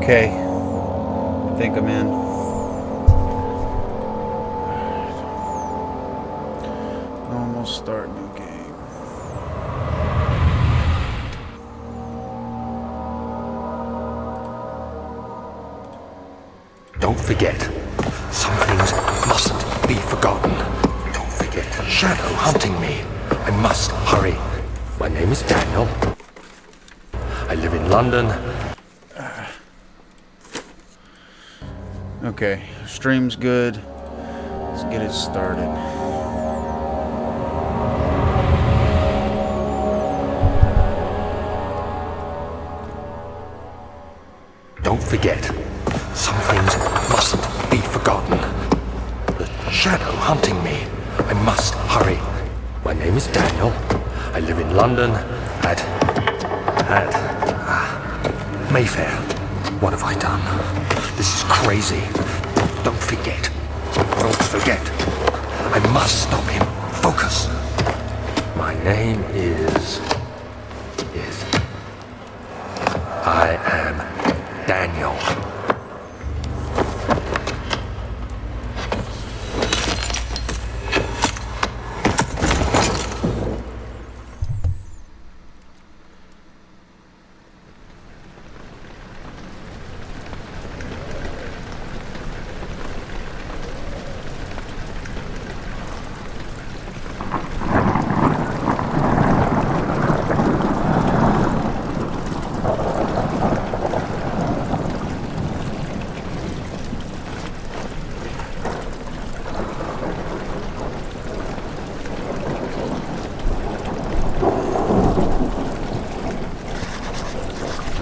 Okay, I think I'm in. Normal start new game. Don't forget, some things mustn't be forgotten. Don't forget, shadow hunting me. I must hurry. My name is Daniel. I live in London. Okay, stream's good. Let's get it started. Don't forget, some things mustn't be forgotten. The shadow hunting me. I must hurry. My name is Daniel. I live in London at Mayfair. What have I done? This is crazy. Don't forget. Don't forget. I must stop him. Focus. My name is... I am Daniel.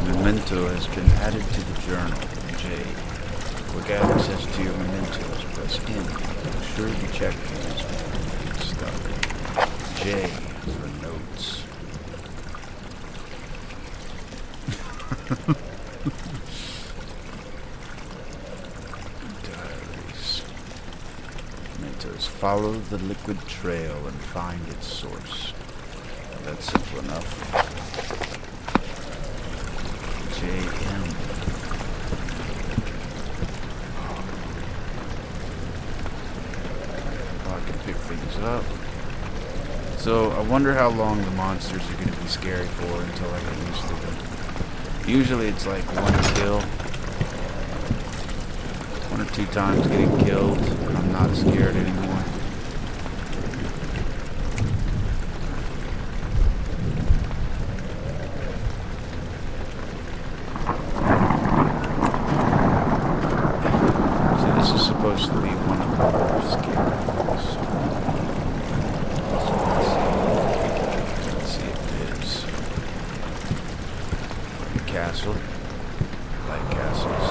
Memento has been added to the journal. J. Quick access to your mementos. Press N. Make sure you check these before you get stuck. J for notes. Diaries. Mementos. Follow the liquid trail and find its source. That's simple enough. JM. Oh, I can pick things up. So I wonder how long the monsters are going to be scary for until I get used to them. Usually it's like one kill. 1 or 2 times getting killed, and I'm not scared anymore. Supposed to be one of the more scary ones. Let's see if it is. Castle. I like castles.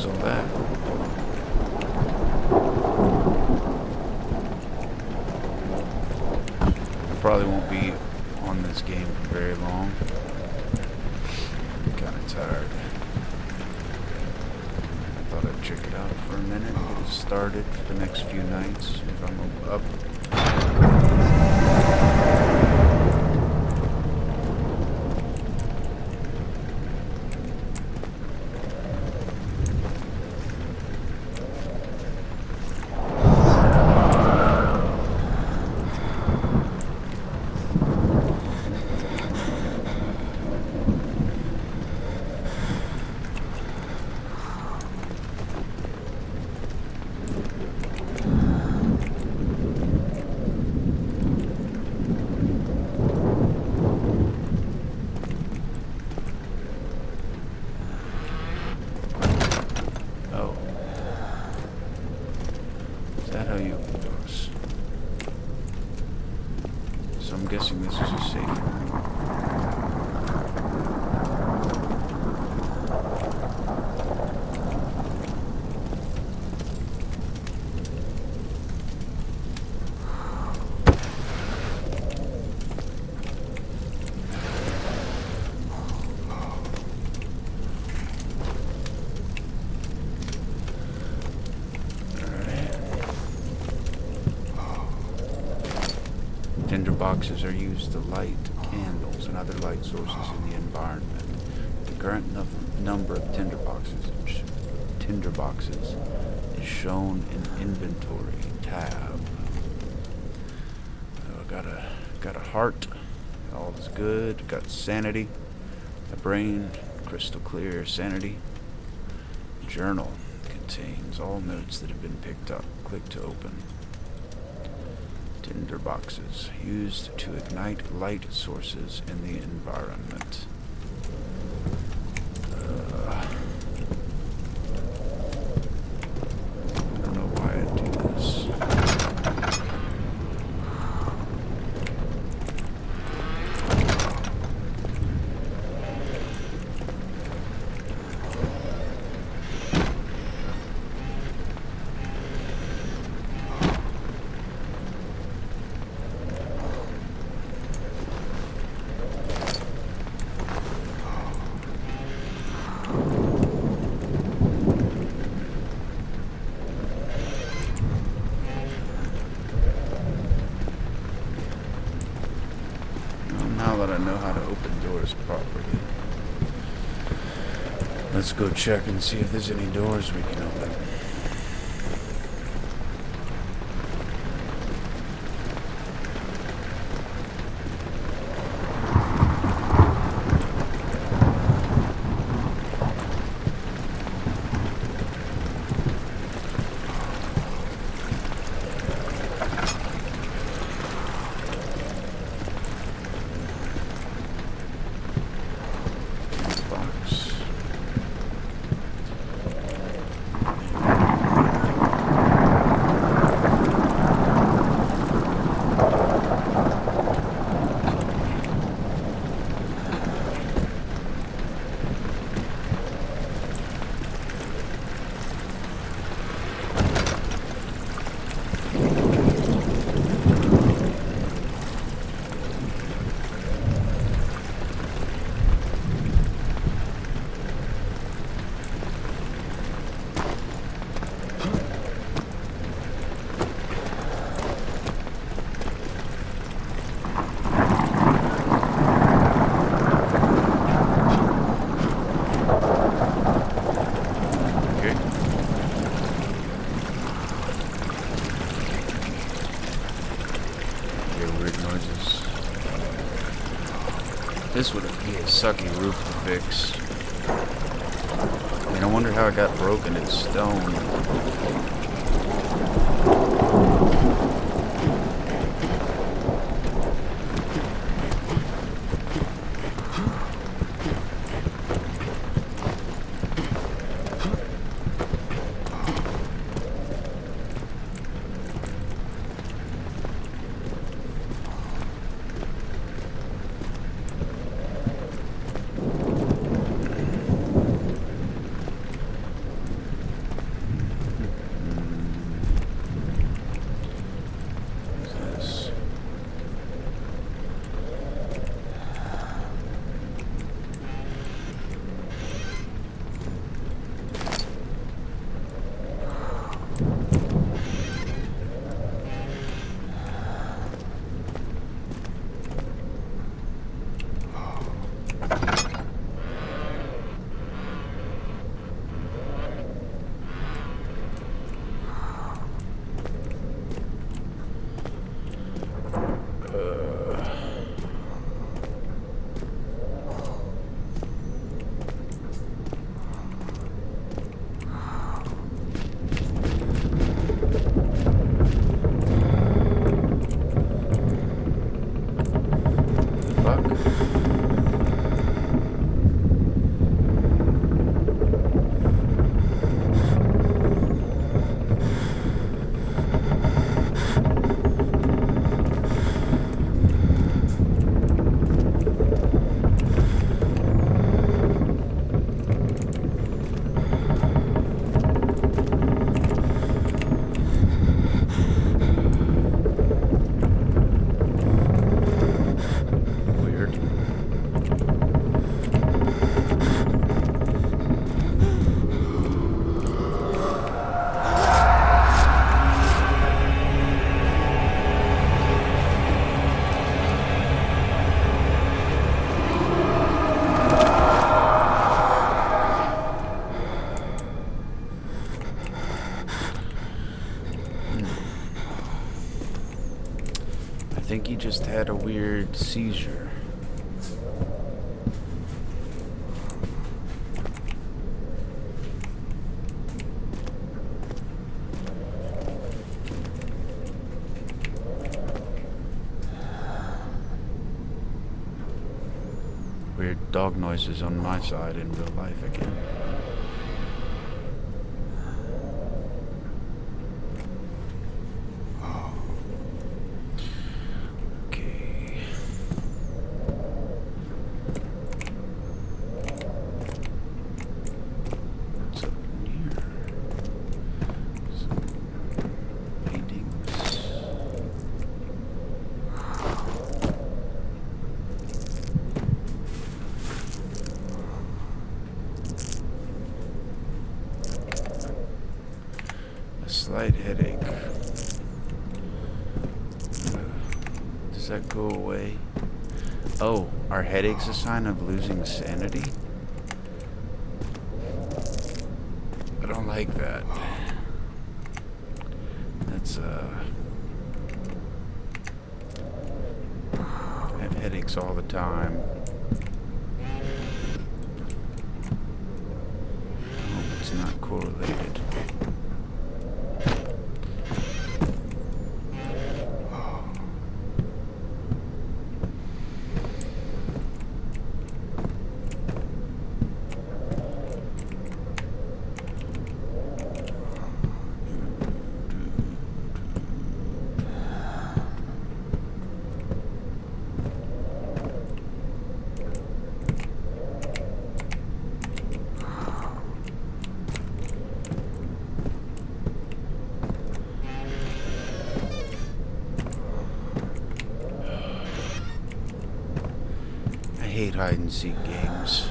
All that. I probably won't be on this game for very long. I'm kind of tired. I thought I'd check it out for a minute, get it started for the next few nights if I'm up. windows. So I'm guessing this is a safe room. Tinder boxes are used to light candles and other light sources in the environment. The current number of tinder boxes is shown in inventory tab. So I got a heart. All is good. Got sanity. A brain, crystal clear sanity. Journal contains all notes that have been picked up. Click to open. Tinder boxes used to ignite light sources in the environment. I don't know why I do this. Now that I know how to open doors properly, let's go check and see if there's any doors we can open. Box. This would be a sucky roof to fix. I mean, I wonder how it got broken. It's stone. think he just had a weird seizure. Weird dog noises on my side in real life again. Okay. What's up in here? Some paintings. Slight headache. Does that go away? Oh, are headaches a sign of losing sanity? I don't like that. That's I have headaches all the time. I hope it's not correlated. I hate hide and seek games.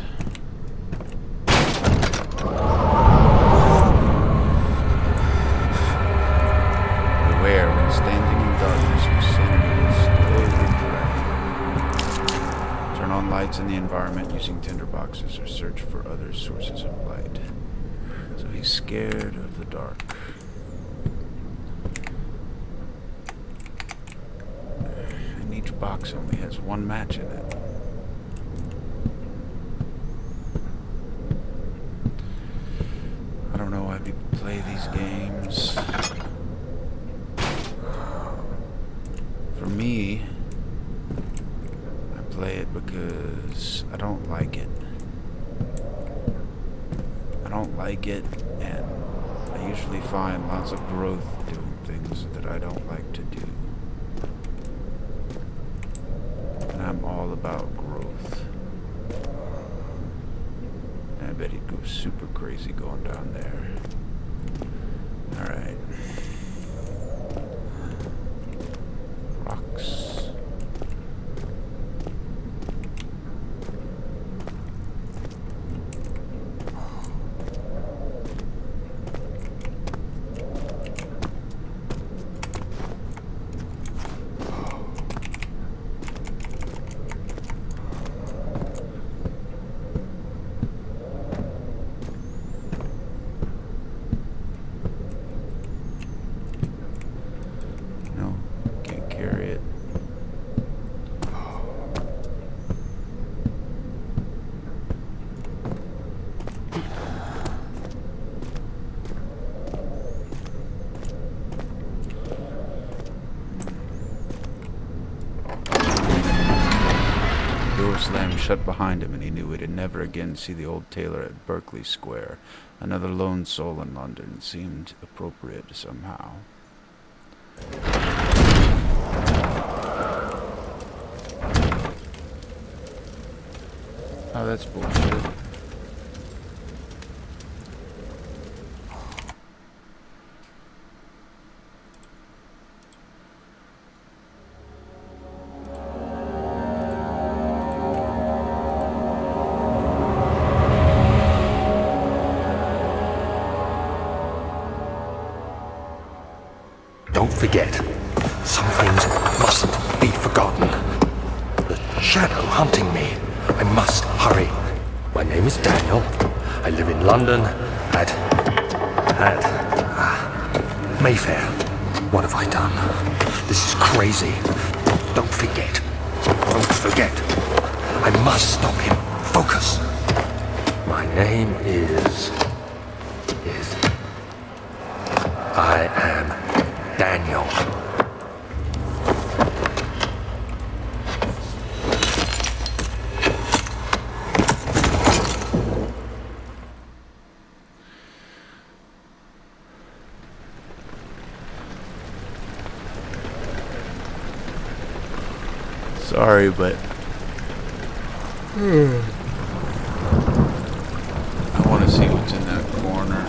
Beware, when standing in darkness, your sanity is still threatened. Turn on lights in the environment using tinderboxes or search for other sources of light. So he's scared of the dark. And each box only has one match in it. I don't know why people play these games. For me, I play it because I don't like it. I don't like it, and I usually find lots of growth doing things that I don't like to do. And I'm all about growth. I bet he'd go super crazy going down there. Alright. Rocks. Slammed shut behind him, and he knew he'd never again see the old tailor at Berkeley Square. Another lone soul in London seemed appropriate somehow. Oh, that's bullshit. Don't forget, some things mustn't be forgotten. The shadow hunting me. I must hurry. My name is Daniel. I live in London at Mayfair. What have I done? This is crazy. Don't forget. Don't forget. I must stop him. Focus. My name is... I am Daniel. Sorry, but I want to see what's in that corner.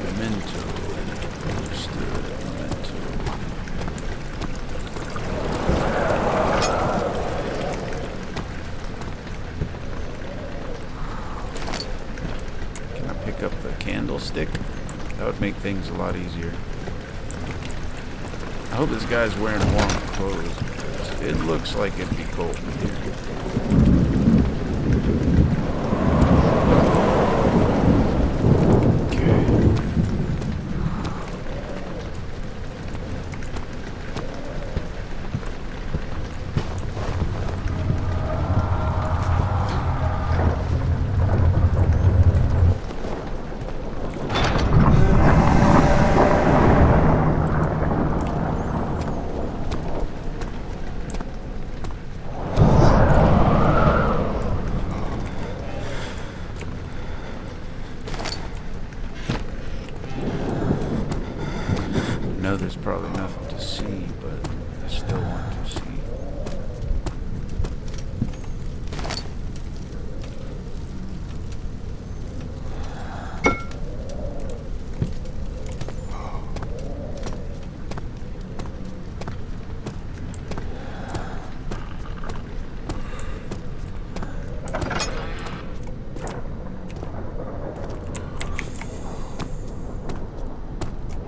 Memento. Understood. Memento. Can I pick up the candlestick? That would make things a lot easier. I hope this guy's wearing warm clothes, because it looks like it'd be cold in here. I know there's probably nothing to see, but I still want to see.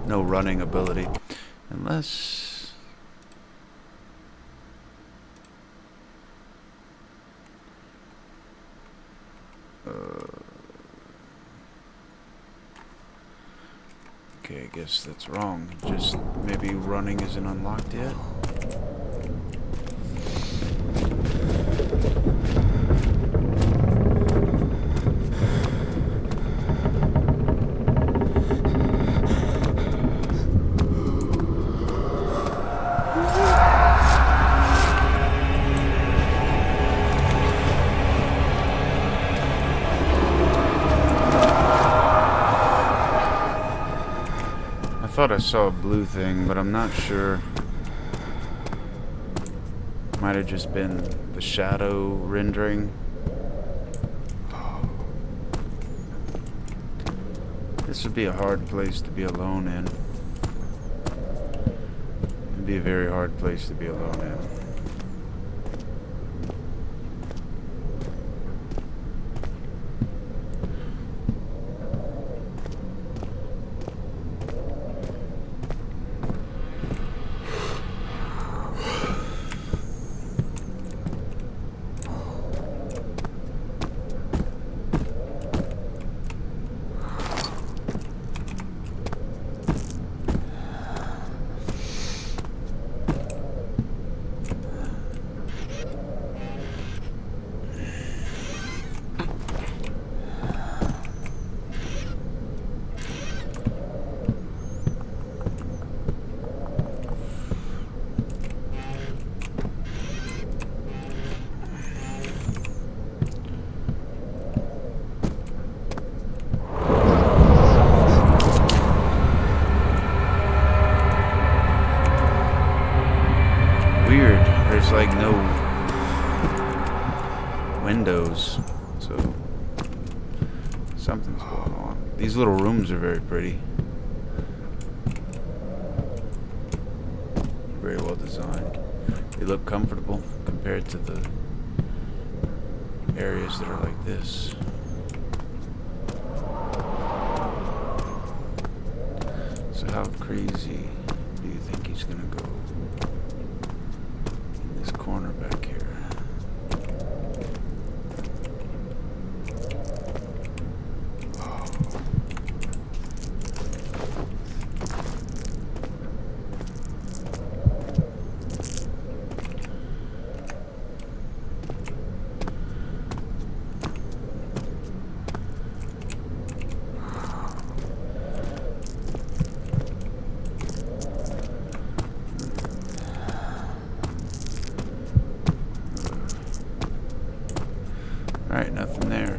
No running ability. Unless... okay, I guess that's wrong. Just maybe running isn't unlocked yet? I thought I saw a blue thing, but I'm not sure. Might have just been the shadow rendering. This would be a hard place to be alone in. It'd be a very hard place to be alone in. Weird. There's like no windows, so something's going on. These little rooms are very pretty. Very well designed. They look comfortable compared to the areas that are like this. So how crazy do you think he's gonna go? Corner back here. Alright, nothing there.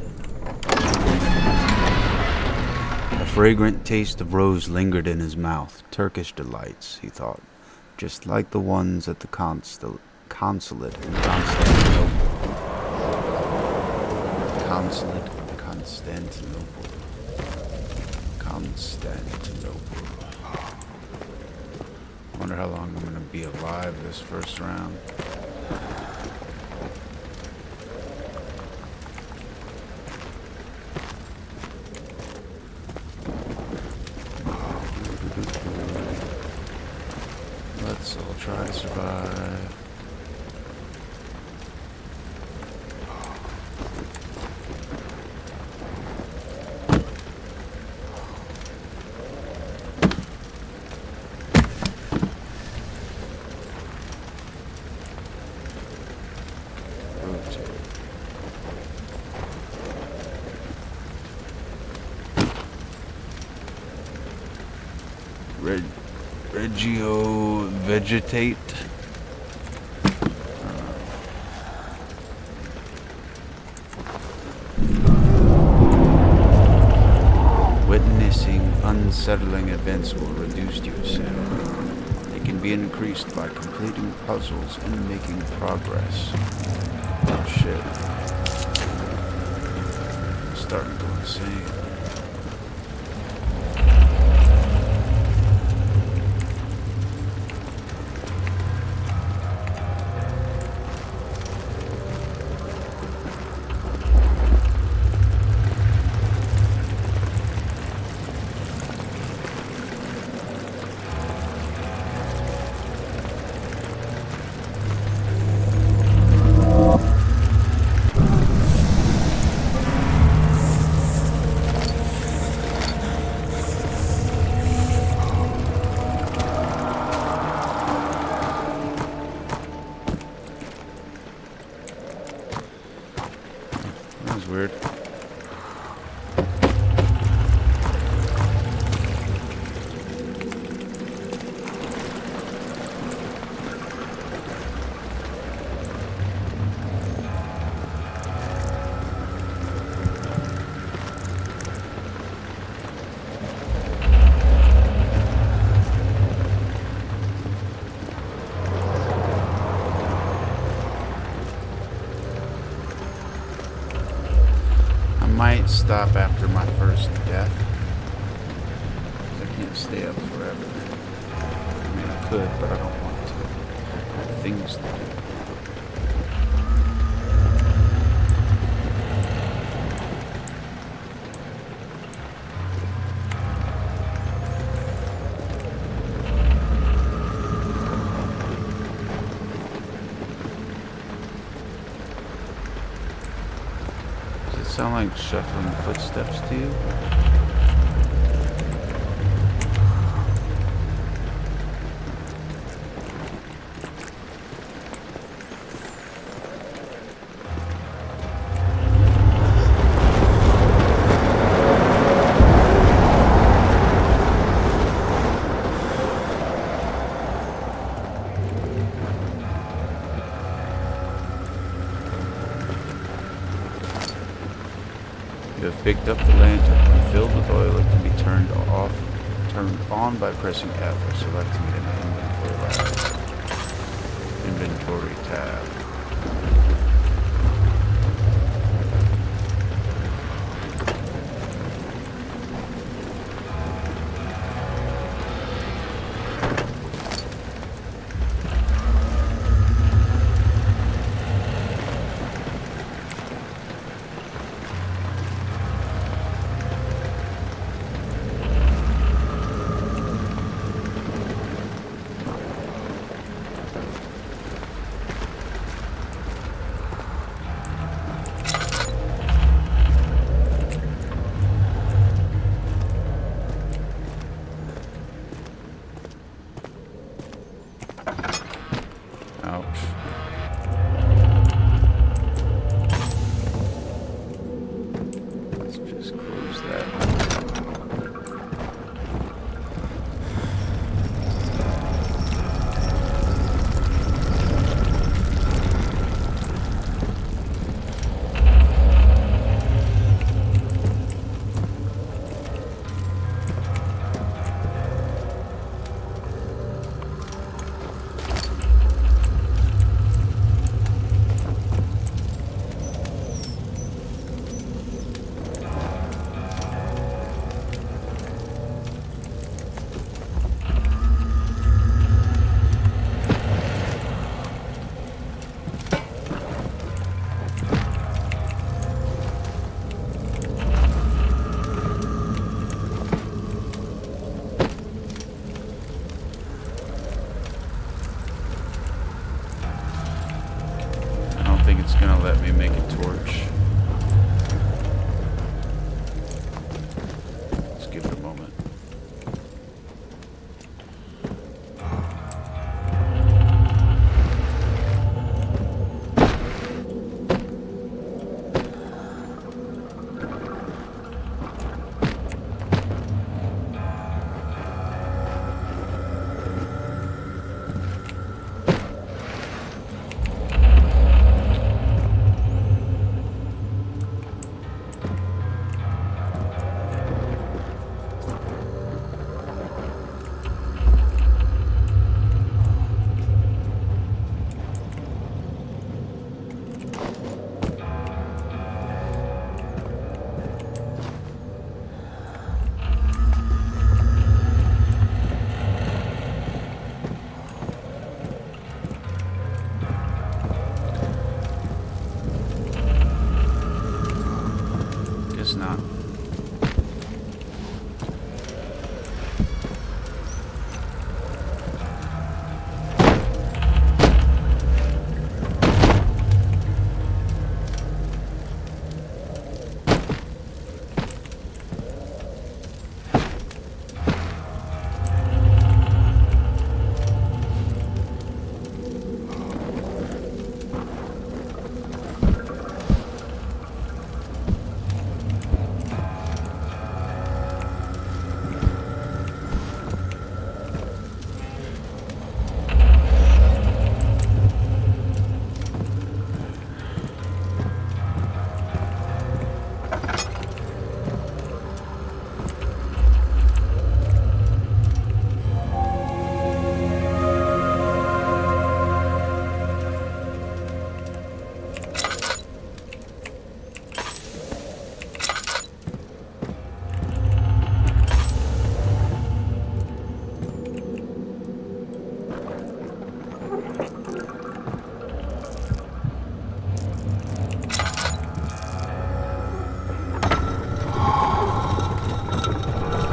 A fragrant taste of rose lingered in his mouth. Turkish delights, he thought. Just like the ones at the consulate in Constantinople. Constantinople. Wonder how long I'm gonna be alive this first round. Let's all try to survive. Regio vegetate. Witnessing unsettling events will reduce your sanity. They can be increased by completing puzzles and making progress. Oh shit. I'm starting to go insane. Weird. Might stop after my first death. I can't stay up forever. I mean, I could, but I don't want to. I have things to do. Sound like shuffling footsteps to you? You have picked up the lantern. When filled with oil, it can be turned on by pressing F or selecting it in the inventory tab. me make a torch. Let's give it a moment. Guess not.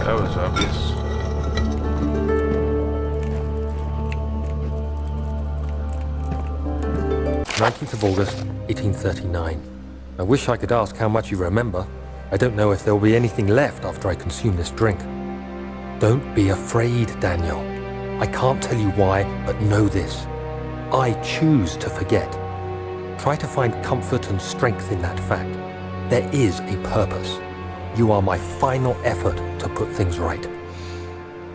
That was obvious. 19th of August, 1839. I wish I could ask how much you remember. I don't know if there will be anything left after I consume this drink. Don't be afraid, Daniel. I can't tell you why, but know this. I choose to forget. Try to find comfort and strength in that fact. There is a purpose. You are my final effort to put things right.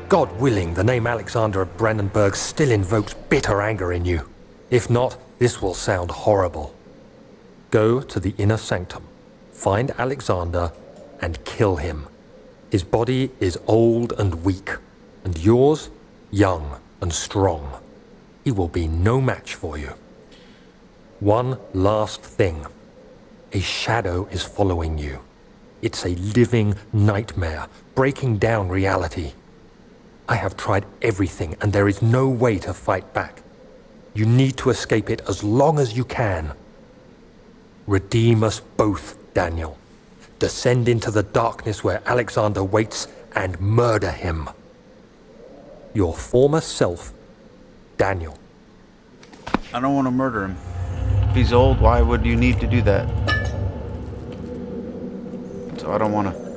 God willing, the name Alexander of Brandenburg still invokes bitter anger in you. If not, this will sound horrible. Go to the inner sanctum, find Alexander, and kill him. His body is old and weak, and yours, young and strong. He will be no match for you. One last thing. A shadow is following you. It's a living nightmare, breaking down reality. I have tried everything, and there is no way to fight back. You need to escape it as long as you can. Redeem us both, Daniel. Descend into the darkness where Alexander waits and murder him. Your former self, Daniel. I don't want to murder him. If he's old, why would you need to do that? So I don't want to.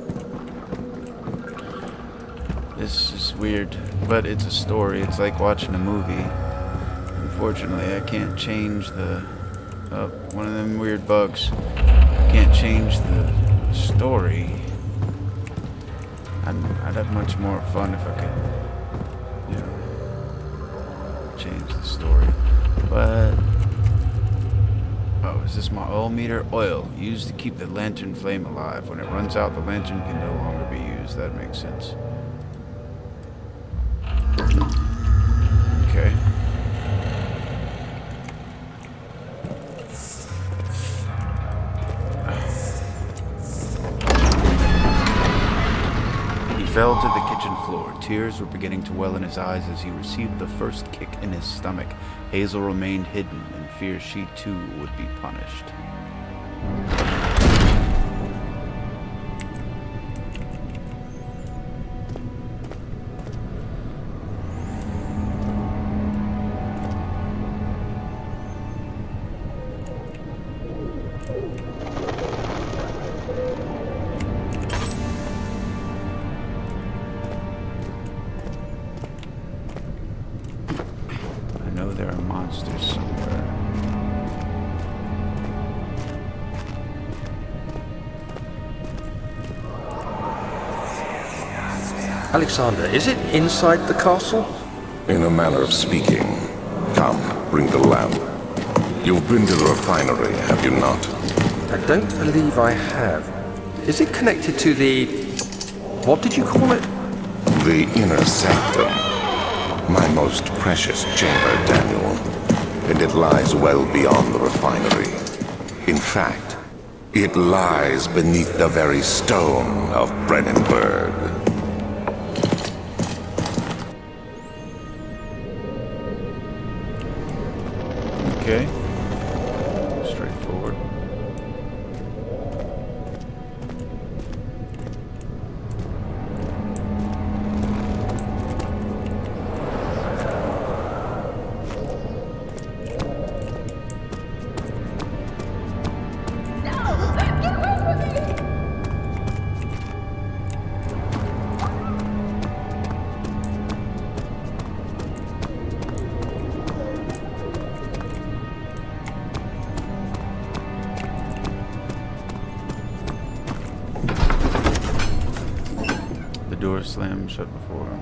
This is weird, but it's a story. It's like watching a movie. Unfortunately, I can't change the... one of them weird bugs. I can't change the story. I'd have much more fun if I could, you know, change the story. But... oh, is this my oil meter? Oil, used to keep the lantern flame alive. When it runs out, the lantern can no longer be used. That makes sense. Okay. He fell to the kitchen floor. Tears were beginning to well in his eyes as he received the first kick in his stomach. Hazel remained hidden in fear she too would be punished. Alexander, is it inside the castle? In a manner of speaking. Come, bring the lamp. You've been to the refinery, have you not? I don't believe I have. Is it connected to the... what did you call it? The inner sanctum. My most precious chamber, Daniel. And it lies well beyond the refinery. In fact, it lies beneath the very stone of Brennenburg. Okay. Straightforward. Door slammed shut before him.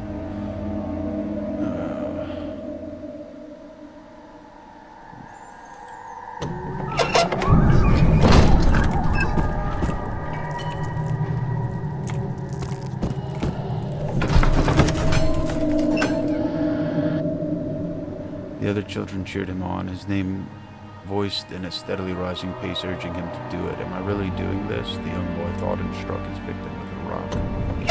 The other children cheered him on, his name voiced in a steadily rising pace, urging him to do it. Am I really doing this? The young boy thought, and struck his victim with a rock. 5.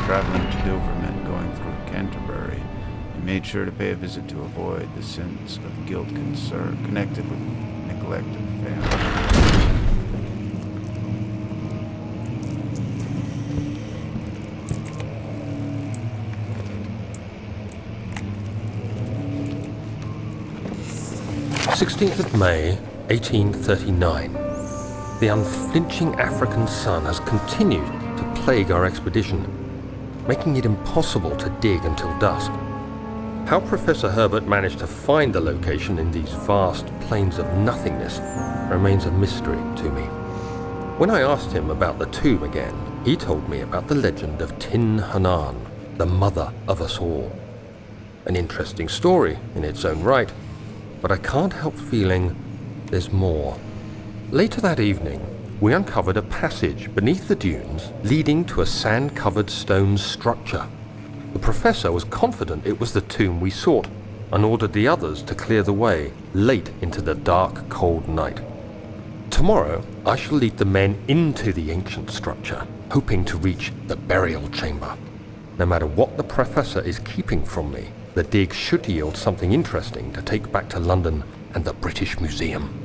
Traveling to Dover meant going through Canterbury. He made sure to pay a visit to avoid the sense of guilt connected with neglect of the family. May 1839. The unflinching African sun has continued to plague our expedition, making it impossible to dig until dusk. How Professor Herbert managed to find the location in these vast plains of nothingness remains a mystery to me. When I asked him about the tomb again, he told me about the legend of Tin Hanan, the mother of us all. An interesting story in its own right, but I can't help feeling there's more. Later that evening, we uncovered a passage beneath the dunes leading to a sand-covered stone structure. The professor was confident it was the tomb we sought and ordered the others to clear the way late into the dark, cold night. Tomorrow, I shall lead the men into the ancient structure, hoping to reach the burial chamber. No matter what the professor is keeping from me, the dig should yield something interesting to take back to London and the British Museum.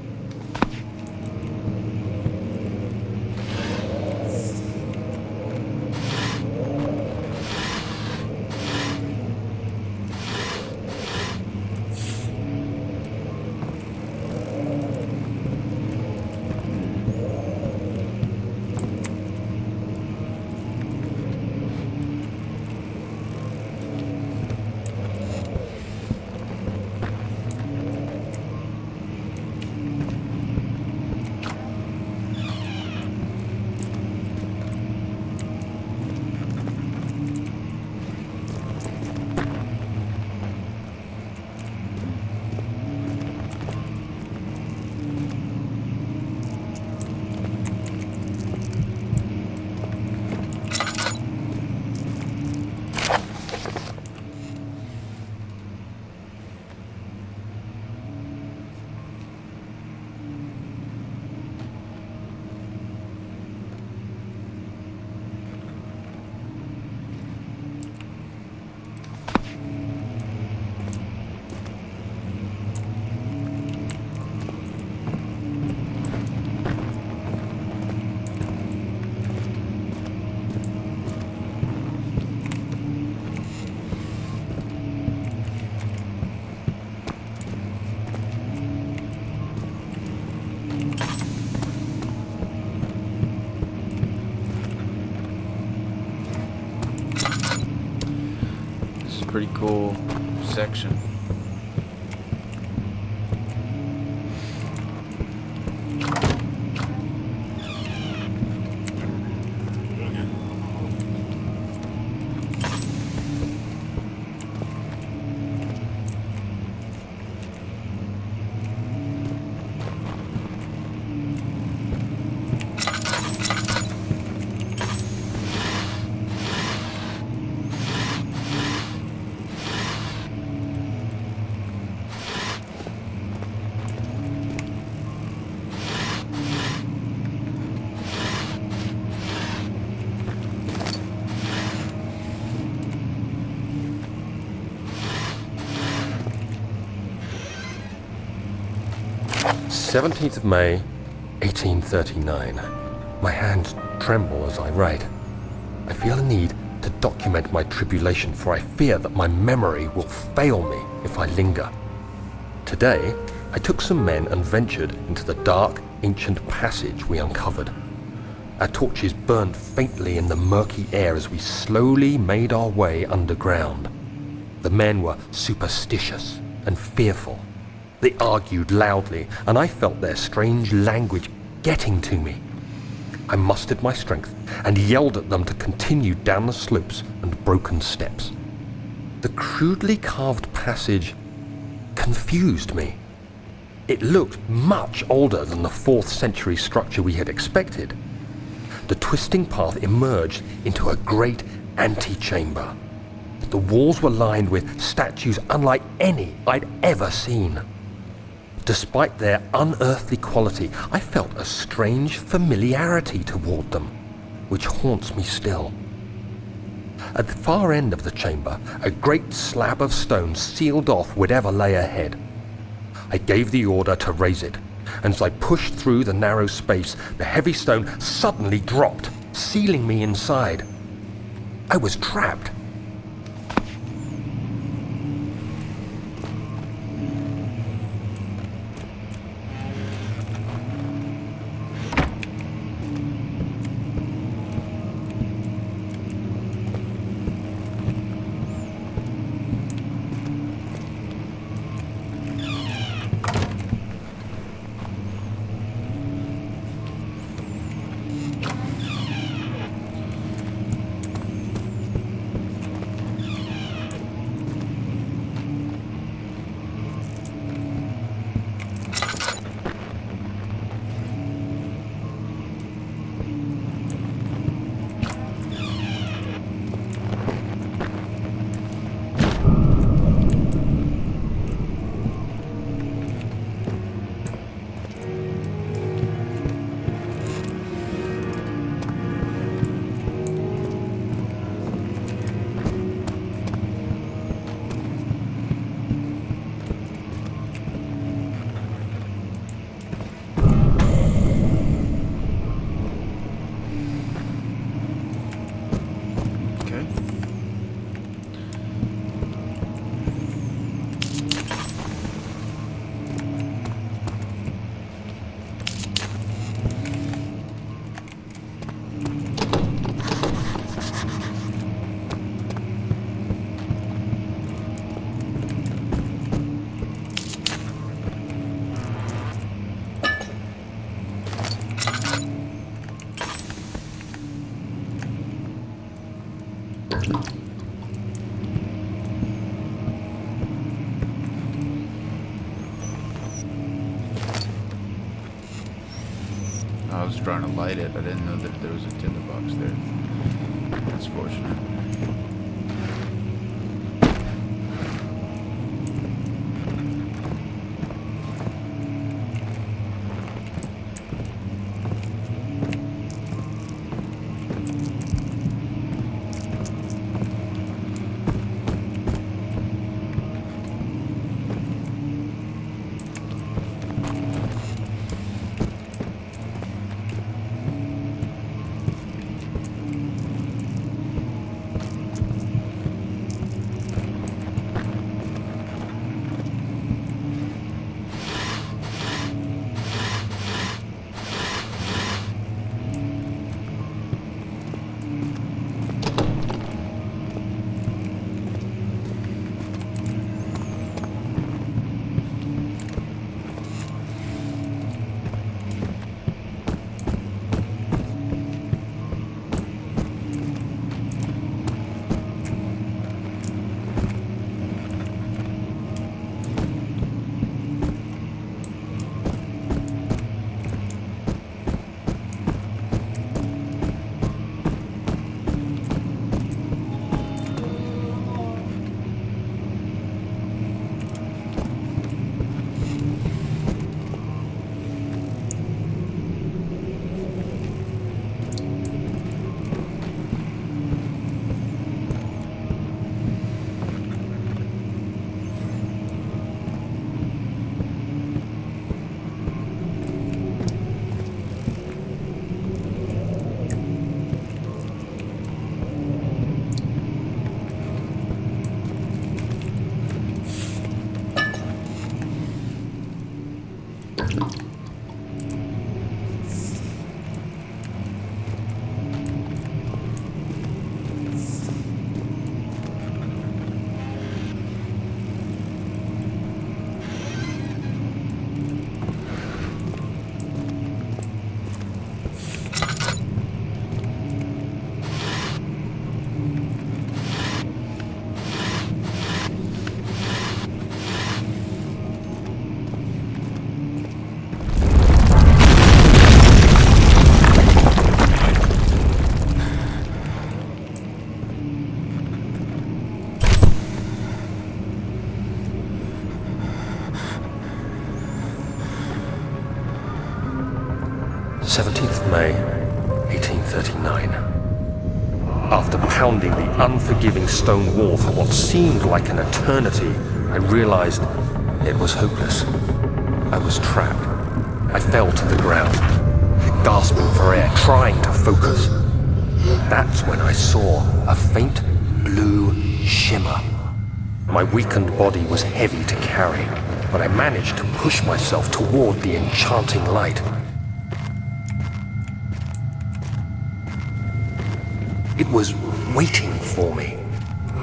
pretty cool section. "17th of May, 1839. My hands tremble as I write. I feel a need to document my tribulation, for I fear that my memory will fail me if I linger. Today, I took some men and ventured into the dark, ancient passage we uncovered. Our torches burned faintly in the murky air as we slowly made our way underground. The men were superstitious and fearful. They argued loudly, and I felt their strange language getting to me. I mustered my strength and yelled at them to continue down the slopes and broken steps. The crudely carved passage confused me. It looked much older than the 4th century structure we had expected. The twisting path emerged into a great antechamber. The walls were lined with statues unlike any I'd ever seen. Despite their unearthly quality, I felt a strange familiarity toward them, which haunts me still. At the far end of the chamber, a great slab of stone sealed off whatever lay ahead. I gave the order to raise it, and as I pushed through the narrow space, the heavy stone suddenly dropped, sealing me inside. I was trapped. I was trying to light it. I didn't know that there was a tinderbox there. That's fortunate. May 1839. After pounding the unforgiving stone wall for what seemed like an eternity, I realized it was hopeless. I was trapped. I fell to the ground, gasping for air, trying to focus. That's when I saw a faint blue shimmer. My weakened body was heavy to carry, but I managed to push myself toward the enchanting light. It was waiting for me.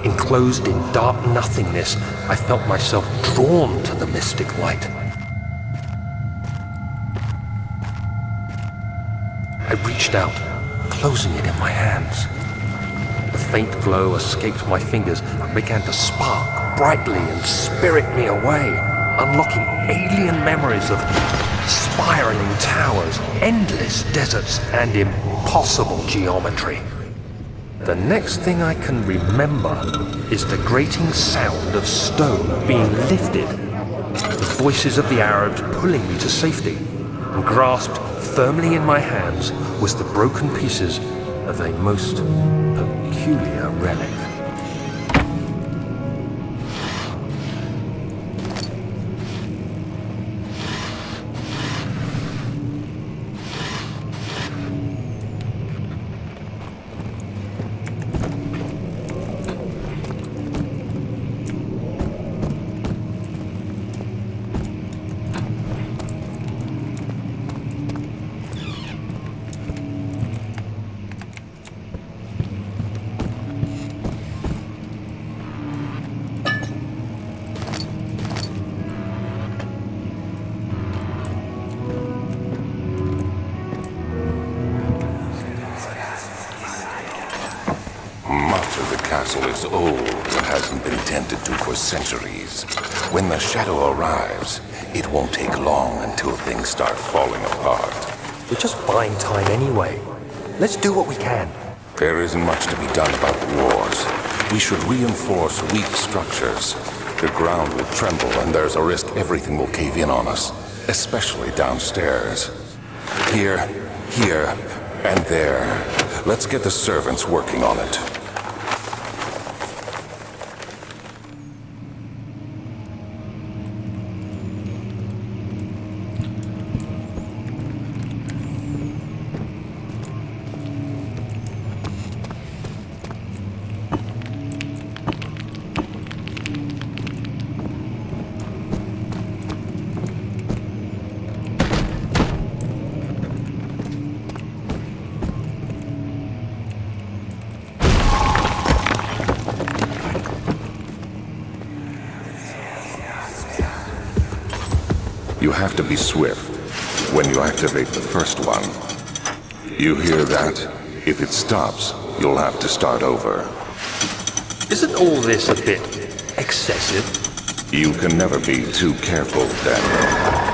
Enclosed in dark nothingness, I felt myself drawn to the mystic light. I reached out, closing it in my hands. The faint glow escaped my fingers and began to spark brightly and spirit me away, unlocking alien memories of spiraling towers, endless deserts, and impossible geometry. The next thing I can remember is the grating sound of stone being lifted, the voices of the Arabs pulling me to safety, and grasped firmly in my hands was the broken pieces of a most peculiar relic. The castle is old and hasn't been tended to for centuries. When the shadow arrives, it won't take long until things start falling apart. We're just buying time anyway. Let's do what we can. There isn't much to be done about the wars. We should reinforce weak structures. The ground will tremble and there's a risk everything will cave in on us, especially downstairs. Here, and there. Let's get the servants working on it. You have to be swift when you activate the first one. You hear that? If it stops, you'll have to start over. Isn't all this a bit excessive? You can never be too careful, Daniel.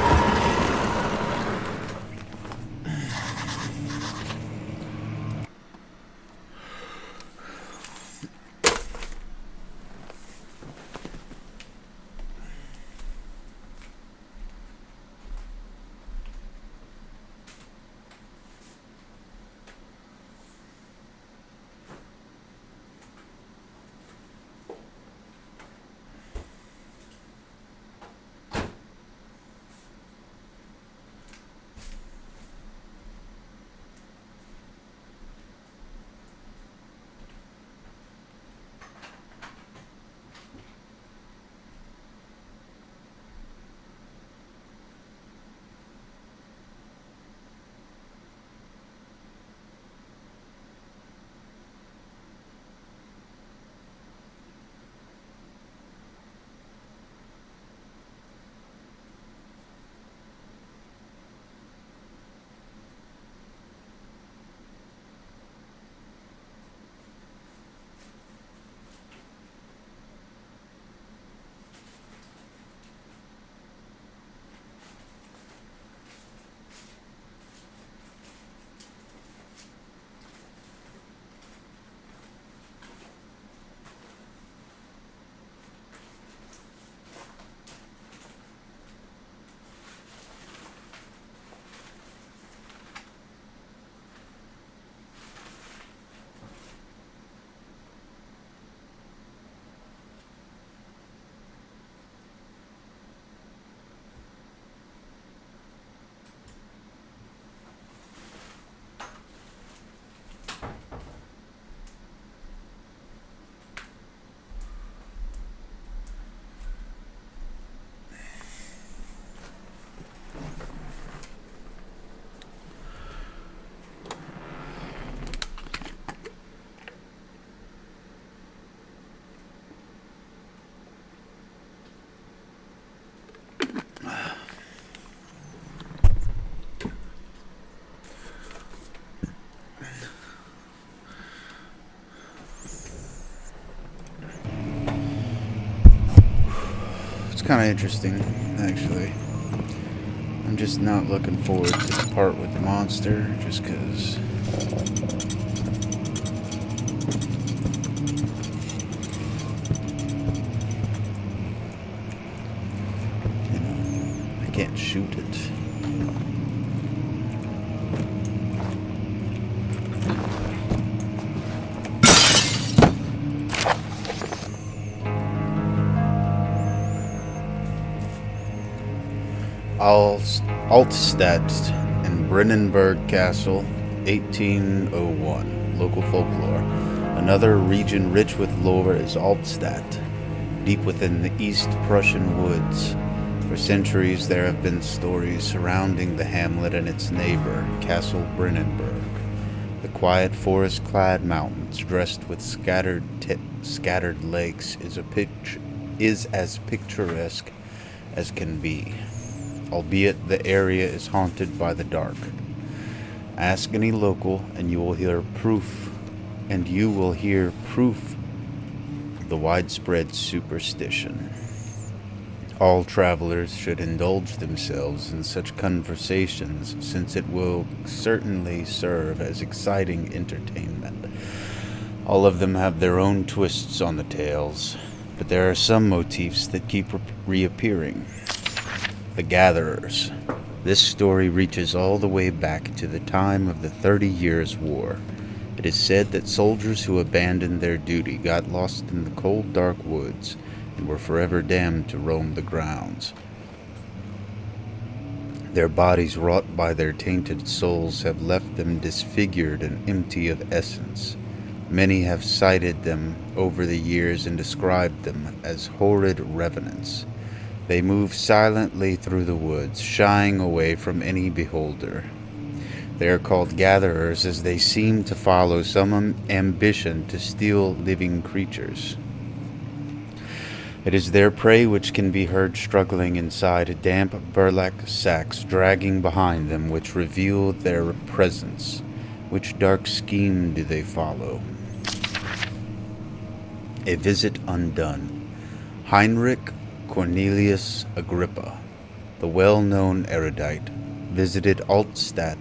kind of interesting, actually. I'm just not looking forward to the part with the monster, just because... you know, I can't shoot it. Altstadt and Brennenburg Castle, 1801. Local folklore. Another region rich with lore is Altstadt, deep within the East Prussian woods. For centuries there have been stories surrounding the hamlet and its neighbor, Castle Brennenburg. The quiet forest-clad mountains, dressed with scattered lakes, is as picturesque as can be, albeit the area is haunted by the dark. Ask any local, and you will hear proof of the widespread superstition. All travelers should indulge themselves in such conversations, since it will certainly serve as exciting entertainment. All of them have their own twists on the tales, but there are some motifs that keep reappearing. The Gatherers. This story reaches all the way back to the time of the 30 Years' War. It is said that soldiers who abandoned their duty got lost in the cold, dark woods and were forever damned to roam the grounds. Their bodies, wrought by their tainted souls, have left them disfigured and empty of essence. Many have cited them over the years and described them as horrid revenants. They move silently through the woods, shying away from any beholder. They are called gatherers as they seem to follow some ambition to steal living creatures. It is their prey which can be heard struggling inside damp burlap sacks dragging behind them, which reveal their presence. Which dark scheme do they follow? A visit undone. Heinrich Cornelius Agrippa, the well-known erudite, visited Altstadt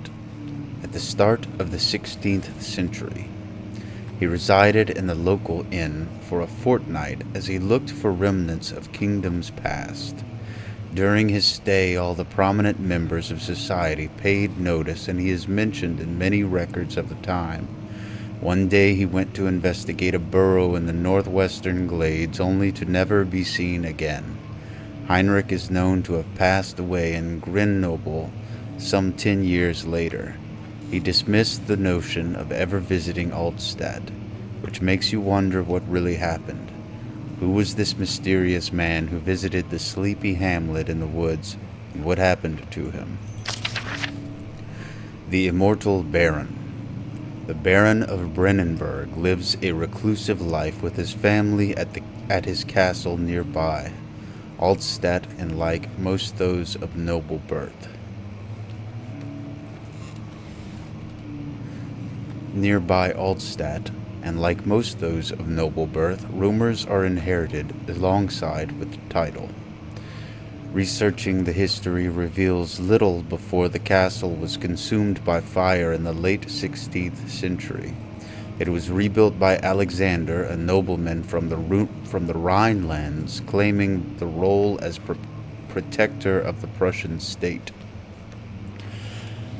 at the start of the 16th century. He resided in the local inn for a fortnight as he looked for remnants of kingdoms past. During his stay, all the prominent members of society paid notice, and he is mentioned in many records of the time. One day he went to investigate a burrow in the northwestern glades, only to never be seen again. Heinrich is known to have passed away in Grenoble some 10 years later. He dismissed the notion of ever visiting Altstadt, which makes you wonder what really happened. Who was this mysterious man who visited the sleepy hamlet in the woods, and what happened to him? The Immortal Baron. The Baron of Brennenburg lives a reclusive life with his family at his castle nearby, Altstadt, and like most those of noble birth. Nearby Altstadt, and like most those of noble birth, rumors are inherited alongside with the title. Researching the history reveals little before the castle was consumed by fire in the late 16th century. It was rebuilt by Alexander, a nobleman from the Rhinelands, claiming the role as protector of the Prussian state.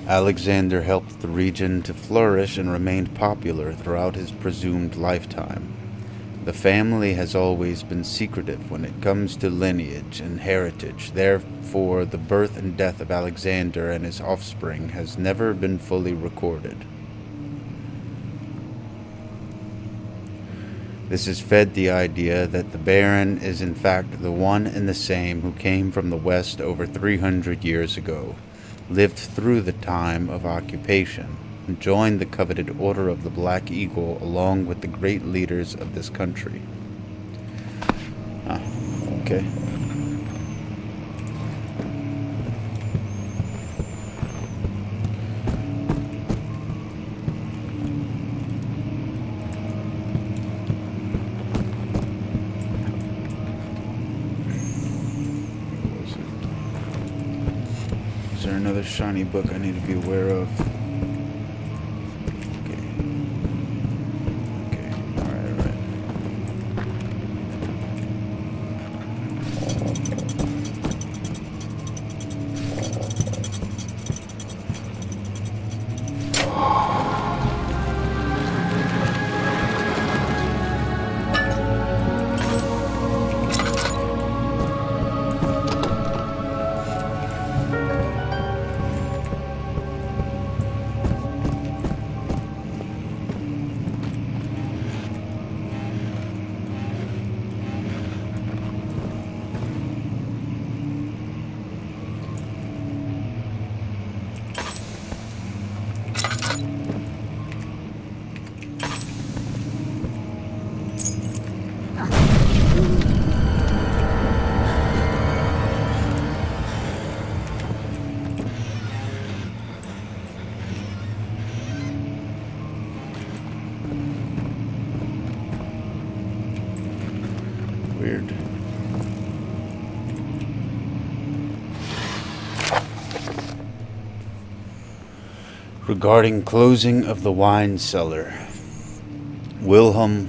Alexander helped the region to flourish and remained popular throughout his presumed lifetime. The family has always been secretive when it comes to lineage and heritage. Therefore, the birth and death of Alexander and his offspring has never been fully recorded. This has fed the idea that the Baron is in fact the one and the same who came from the West over 300 years ago, lived through the time of occupation, and joined the coveted Order of the Black Eagle along with the great leaders of this country. Okay. there another shiny book I need to be aware of? Okay. Okay. Alright, alright. Weird. Regarding closing of the wine cellar, Wilhelm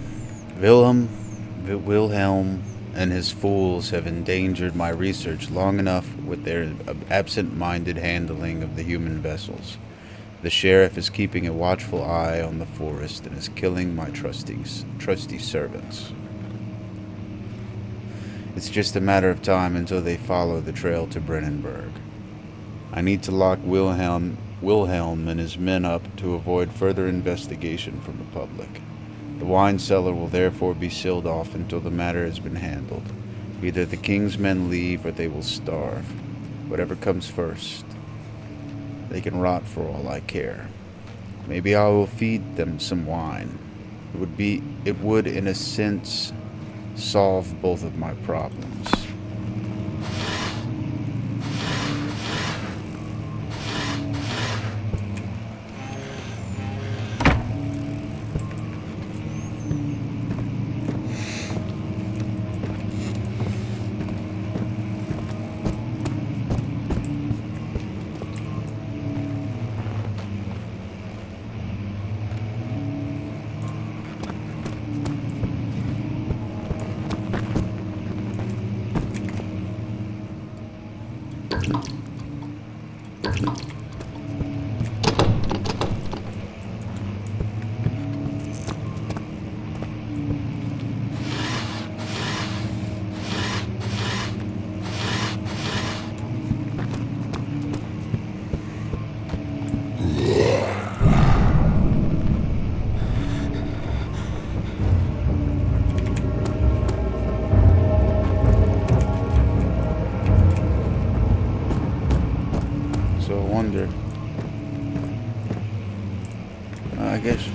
and his fools have endangered my research long enough with their absent-minded handling of the human vessels. The sheriff is keeping a watchful eye on the forest and is killing my trusty servants. It's just a matter of time until they follow the trail to Brennenburg. I need to lock Wilhelm and his men up to avoid further investigation from the public. The wine cellar will therefore be sealed off until the matter has been handled. Either the king's men leave or they will starve. Whatever comes first. They can rot for all I care. Maybe I will feed them some wine. It would in a sense solve both of my problems. I guess.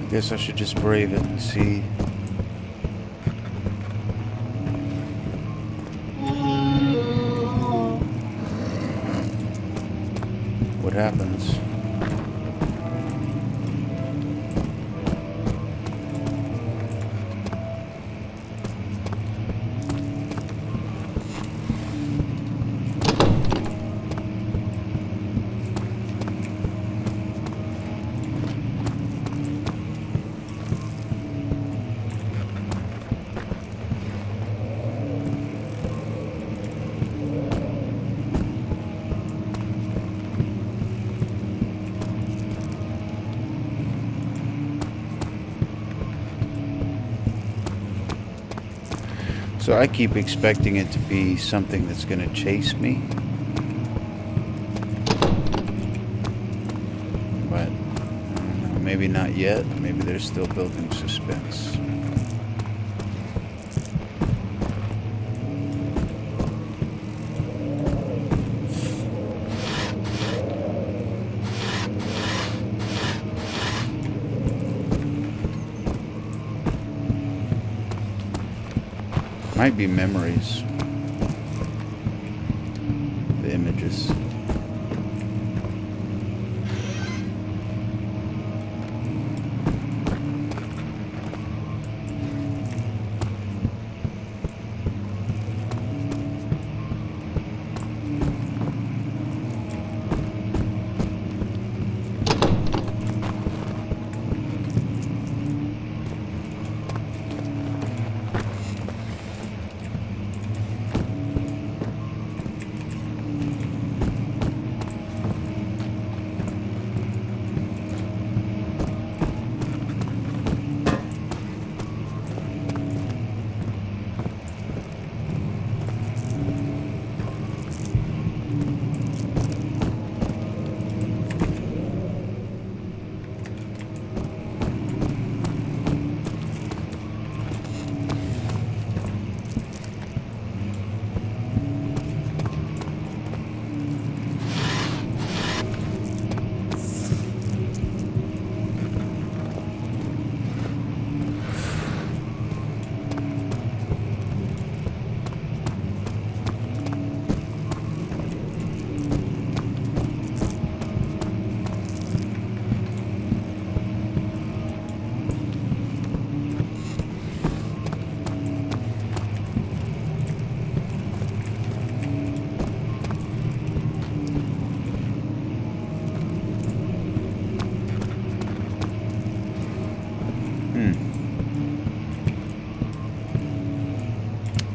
I guess I should just brave it and see. What happens? So I keep expecting it to be something that's going to chase me. But I don't know, maybe not yet. Maybe they're still building suspense. Might be memories. The images.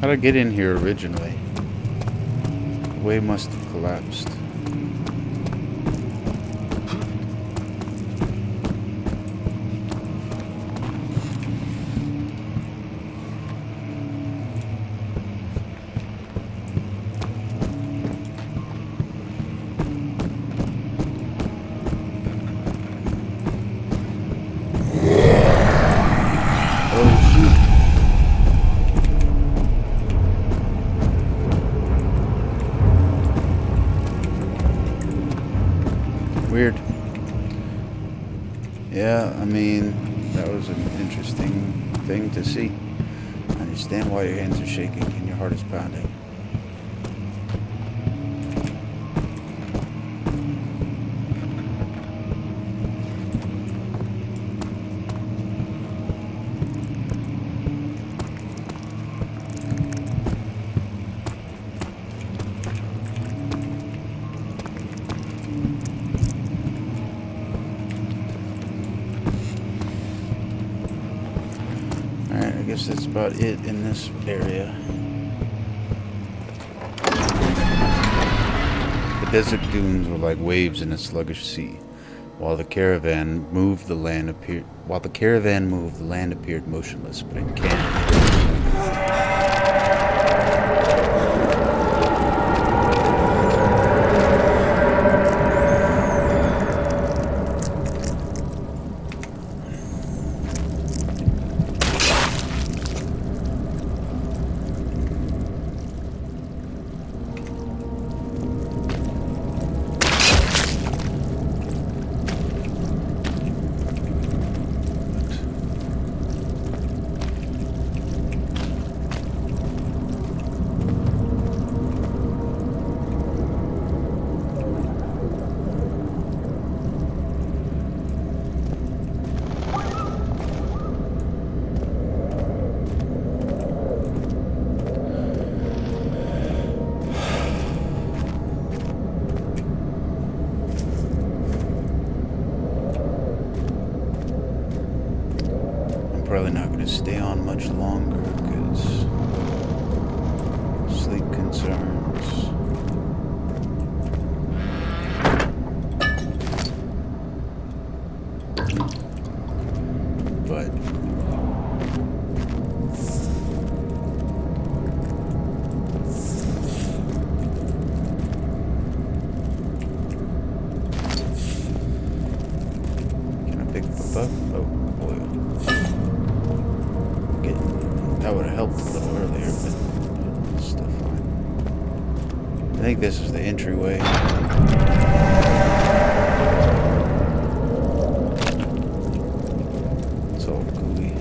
How'd I get in here originally? The way must have collapsed. Weird. Yeah, I mean, that was an interesting thing to see. I understand why your hands are shaking and your heart is pounding. Alright, I guess that's about it in this area. The desert dunes were like waves in a sluggish sea. While the caravan moved, the land appeared motionless, but in camp. Probably not going to stay on much longer because sleep concerns. But can I pick up a buck? Oh boy. That would have helped a little earlier, but it's still fine. I think this is the entryway. It's all gooey.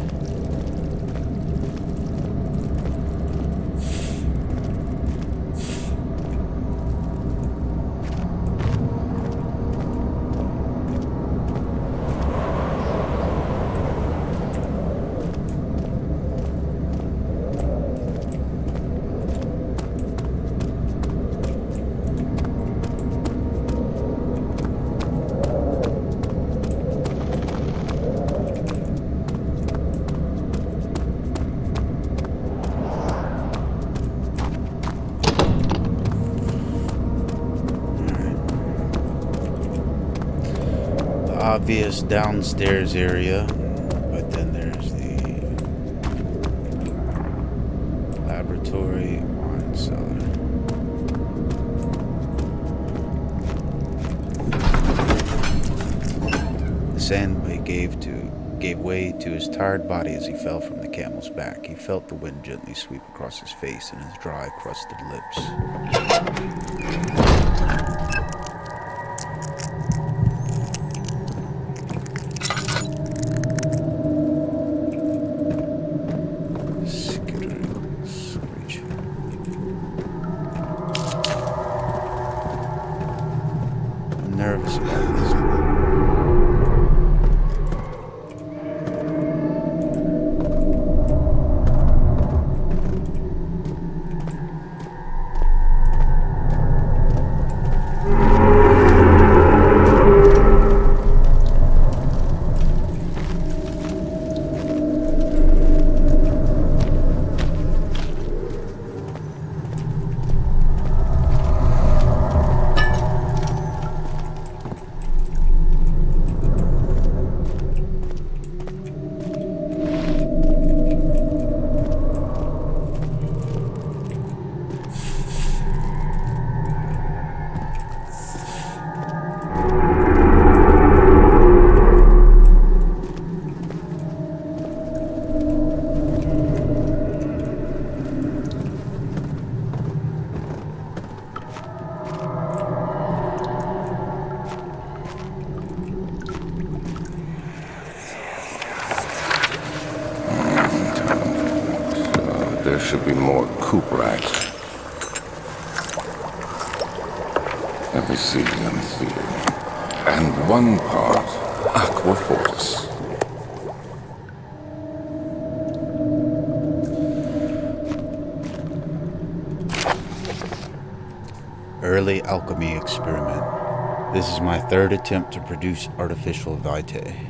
Obvious downstairs area, but then there's the laboratory wine cellar. The sand gave way to his tired body as he fell from the camel's back. He felt the wind gently sweep across his face and his dry, crusted lips. Nervous about this. should be more cuprite. Let me see. And 1 part aquafortis. Early alchemy experiment. This is my 3rd attempt to produce artificial vitae.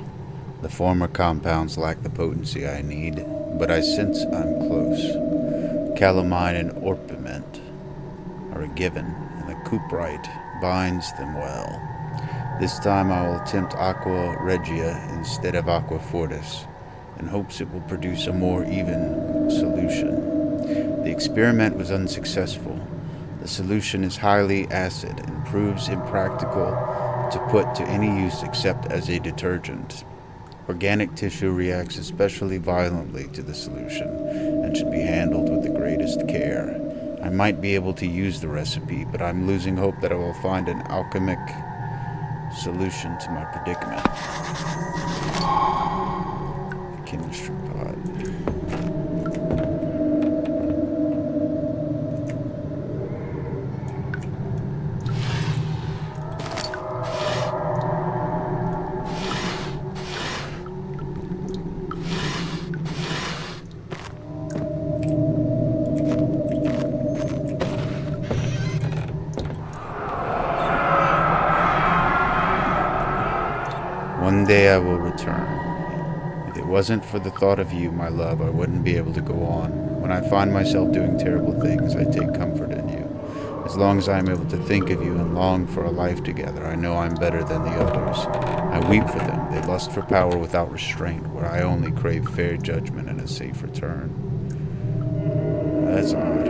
The former compounds lack the potency I need, but I sense I'm close. Calamine and orpiment are a given, and the cuprite binds them well. This time I will attempt aqua regia instead of aqua fortis, in hopes it will produce a more even solution. The experiment was unsuccessful. The solution is highly acid and proves impractical to put to any use except as a detergent. Organic tissue reacts especially violently to the solution and should be handled with the greatest care. I might be able to use the recipe, but I'm losing hope that I will find an alchemic solution to my predicament. Chemistry pod. One day I will return. If it wasn't for the thought of you, my love, I wouldn't be able to go on. When I find myself doing terrible things, I take comfort in you. As long as I am able to think of you and long for a life together, I know I'm better than the others. I weep for them. They lust for power without restraint, where I only crave fair judgment and a safe return. That's odd.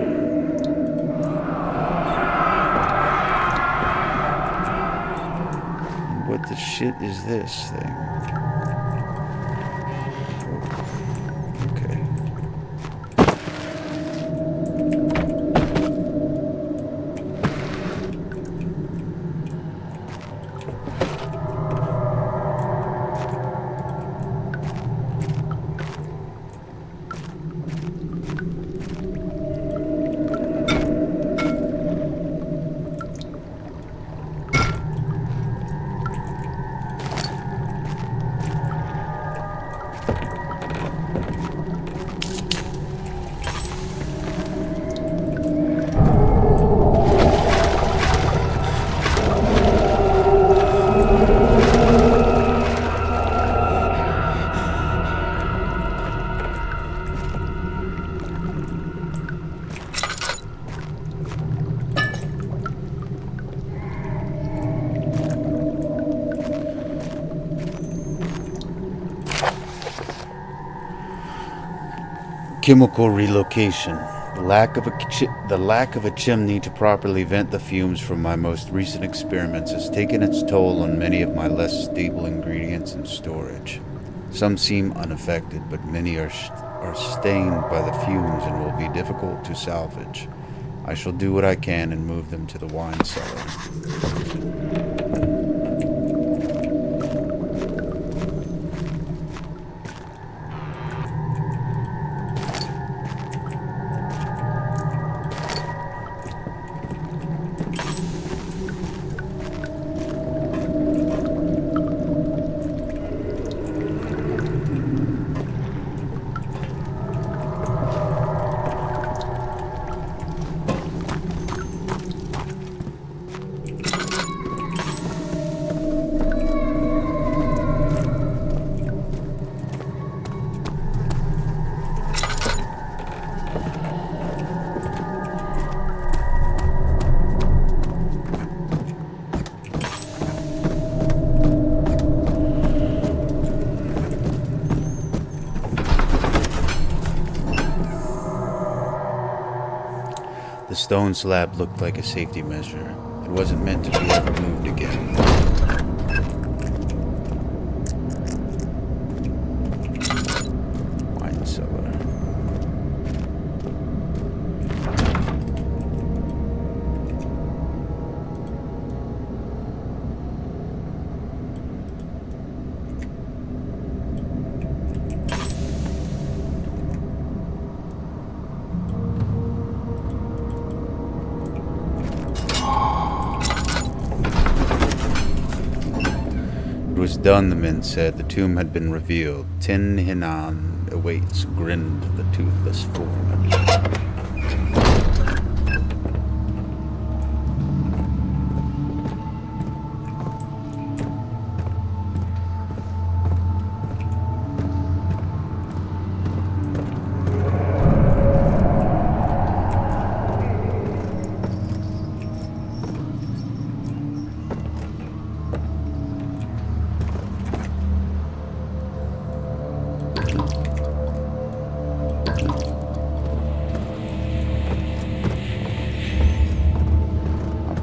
What the shit is this thing? Okay. Chemical relocation. The lack of a chimney to properly vent the fumes from my most recent experiments has taken its toll on many of my less stable ingredients in storage. Some seem unaffected, but many are stained by the fumes and will be difficult to salvage. I shall do what I can and move them to the wine cellar. The stone slab looked like a safety measure. It wasn't meant to be ever moved again. Wine cellar. was done, the men said. The tomb had been revealed. Tin Hinan awaits, grinned the toothless fool.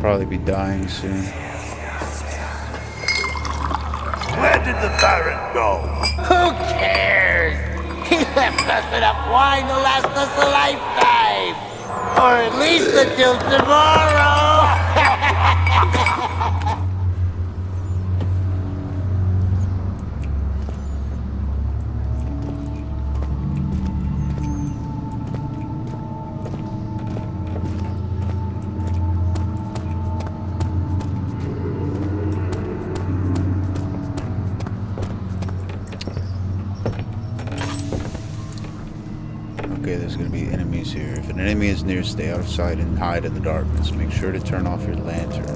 Probably be dying soon. Where did the Baron go? Who cares? He left us enough wine to last us a lifetime. Or at least until tomorrow. Okay, there's gonna be enemies here. If an enemy is near, stay out of sight and hide in the darkness. Make sure to turn off your lantern.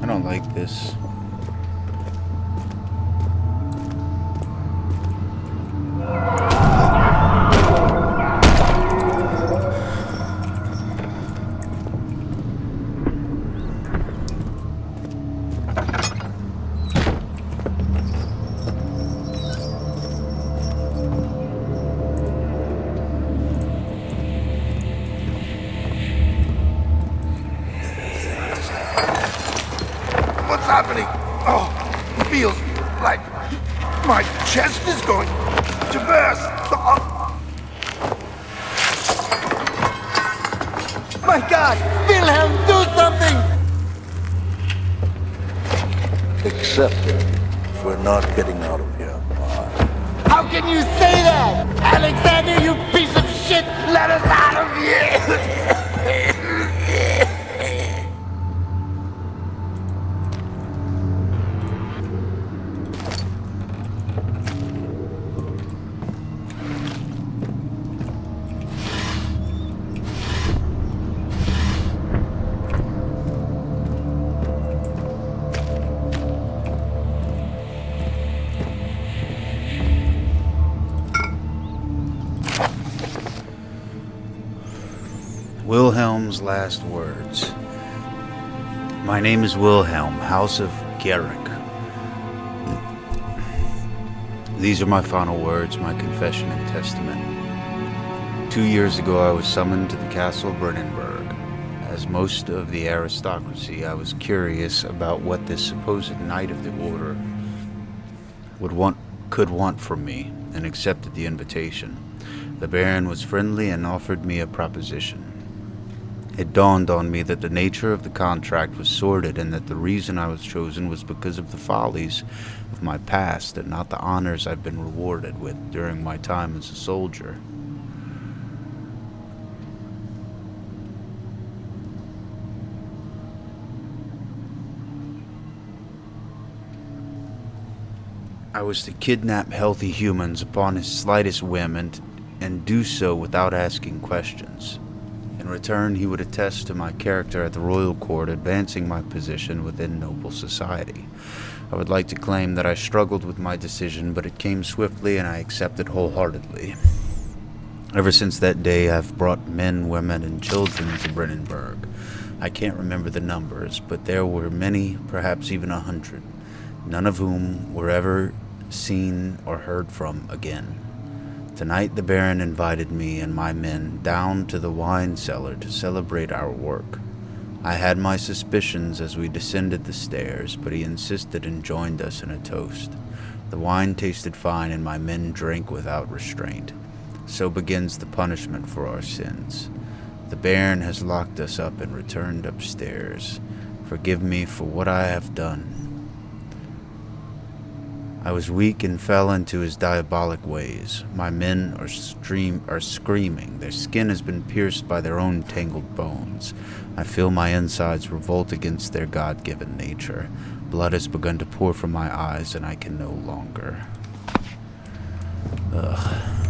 I don't like this. What's happening? Oh, it feels like my chest is going to burst. My God! Wilhelm, do something! Except we're not getting out of here. How can you say that? Alexander, you piece of shit! Let us out of here! Wilhelm's last words. My name is Wilhelm, House of Garrick. These are my final words, my confession and testament. 2 years ago, I was summoned to the castle of Brennenburg. As most of the aristocracy, I was curious about what this supposed knight of the order could want from me, and accepted the invitation. The Baron was friendly and offered me a proposition. It dawned on me that the nature of the contract was sordid, and that the reason I was chosen was because of the follies of my past and not the honors I've been rewarded with during my time as a soldier. I was to kidnap healthy humans upon his slightest whim and do so without asking questions. In return, he would attest to my character at the royal court, advancing my position within noble society. I would like to claim that I struggled with my decision, but it came swiftly and I accepted wholeheartedly. Ever since that day, I've brought men, women, and children to Brennenburg. I can't remember the numbers, but there were many, perhaps even 100, none of whom were ever seen or heard from again. Tonight the Baron invited me and my men down to the wine cellar to celebrate our work. I had my suspicions as we descended the stairs, but he insisted and joined us in a toast. The wine tasted fine, and my men drank without restraint. So begins the punishment for our sins. The Baron has locked us up and returned upstairs. Forgive me for what I have done. I was weak and fell into his diabolic ways. My men are screaming. Their skin has been pierced by their own tangled bones. I feel my insides revolt against their God-given nature. Blood has begun to pour from my eyes, and I can no longer. Ugh.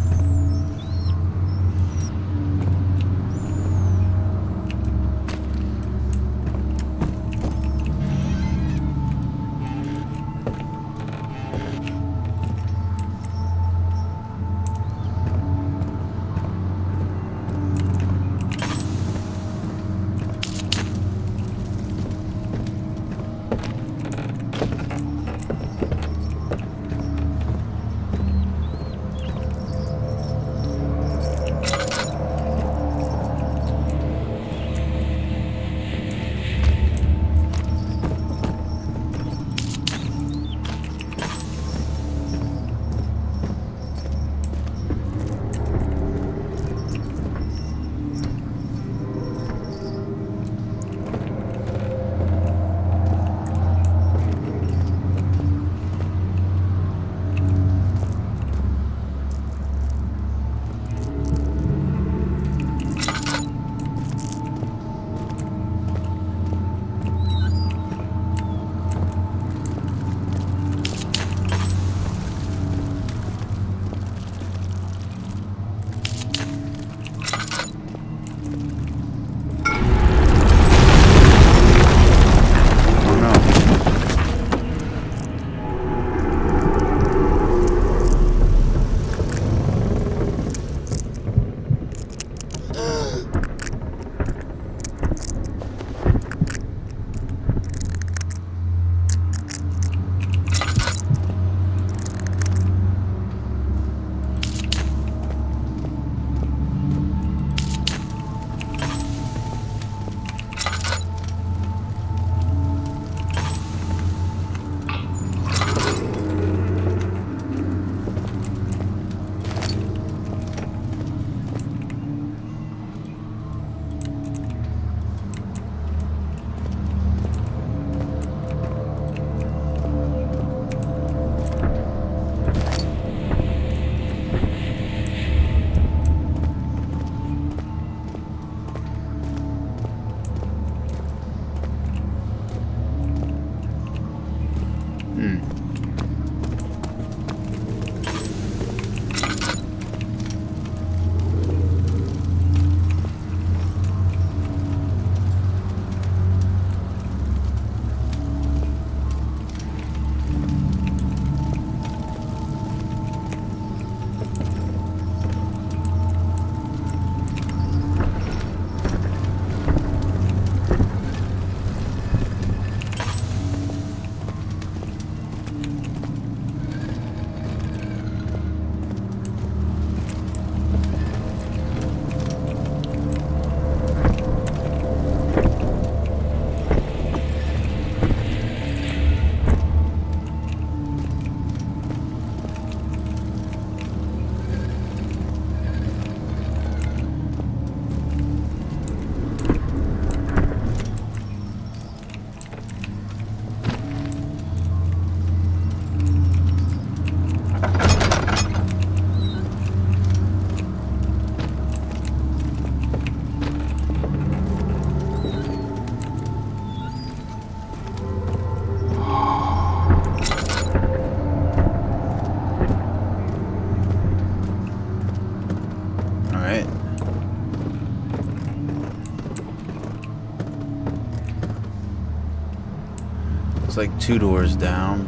It's like 2 doors down.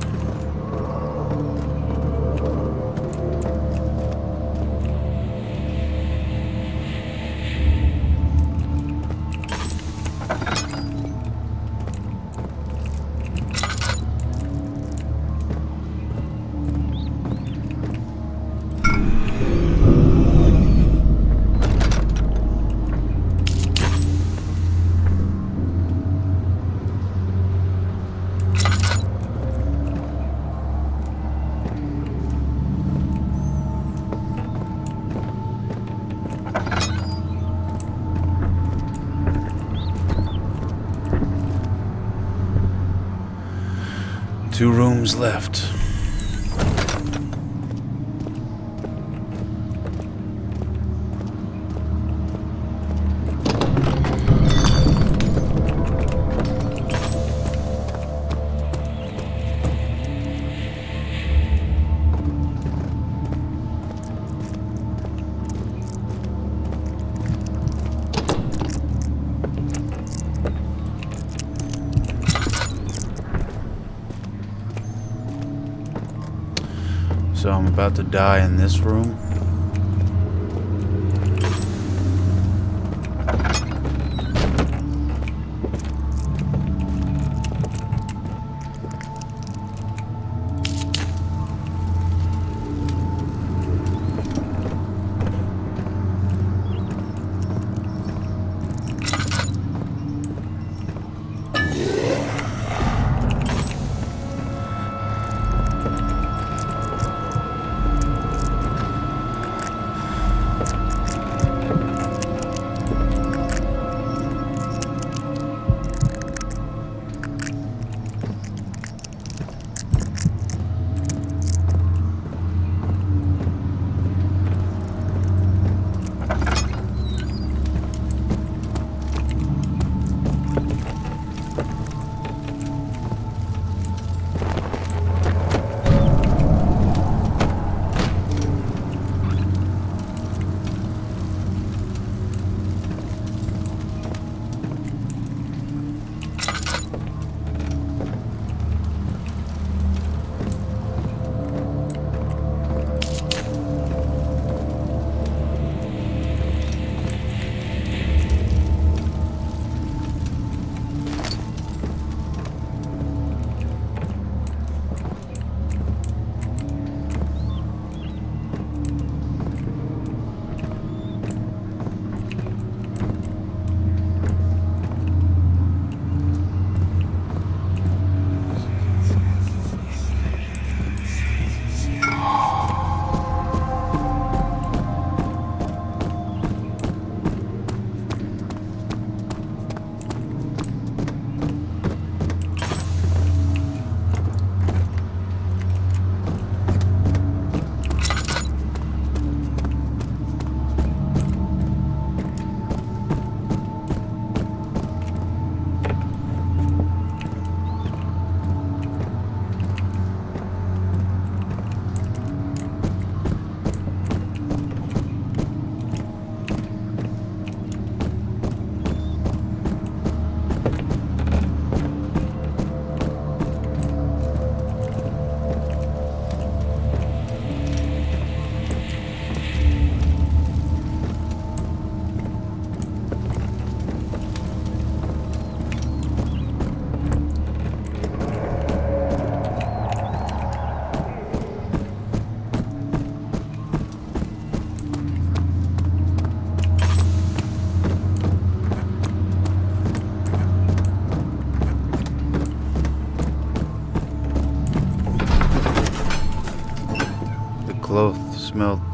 2 rooms left. So I'm about to die in this room.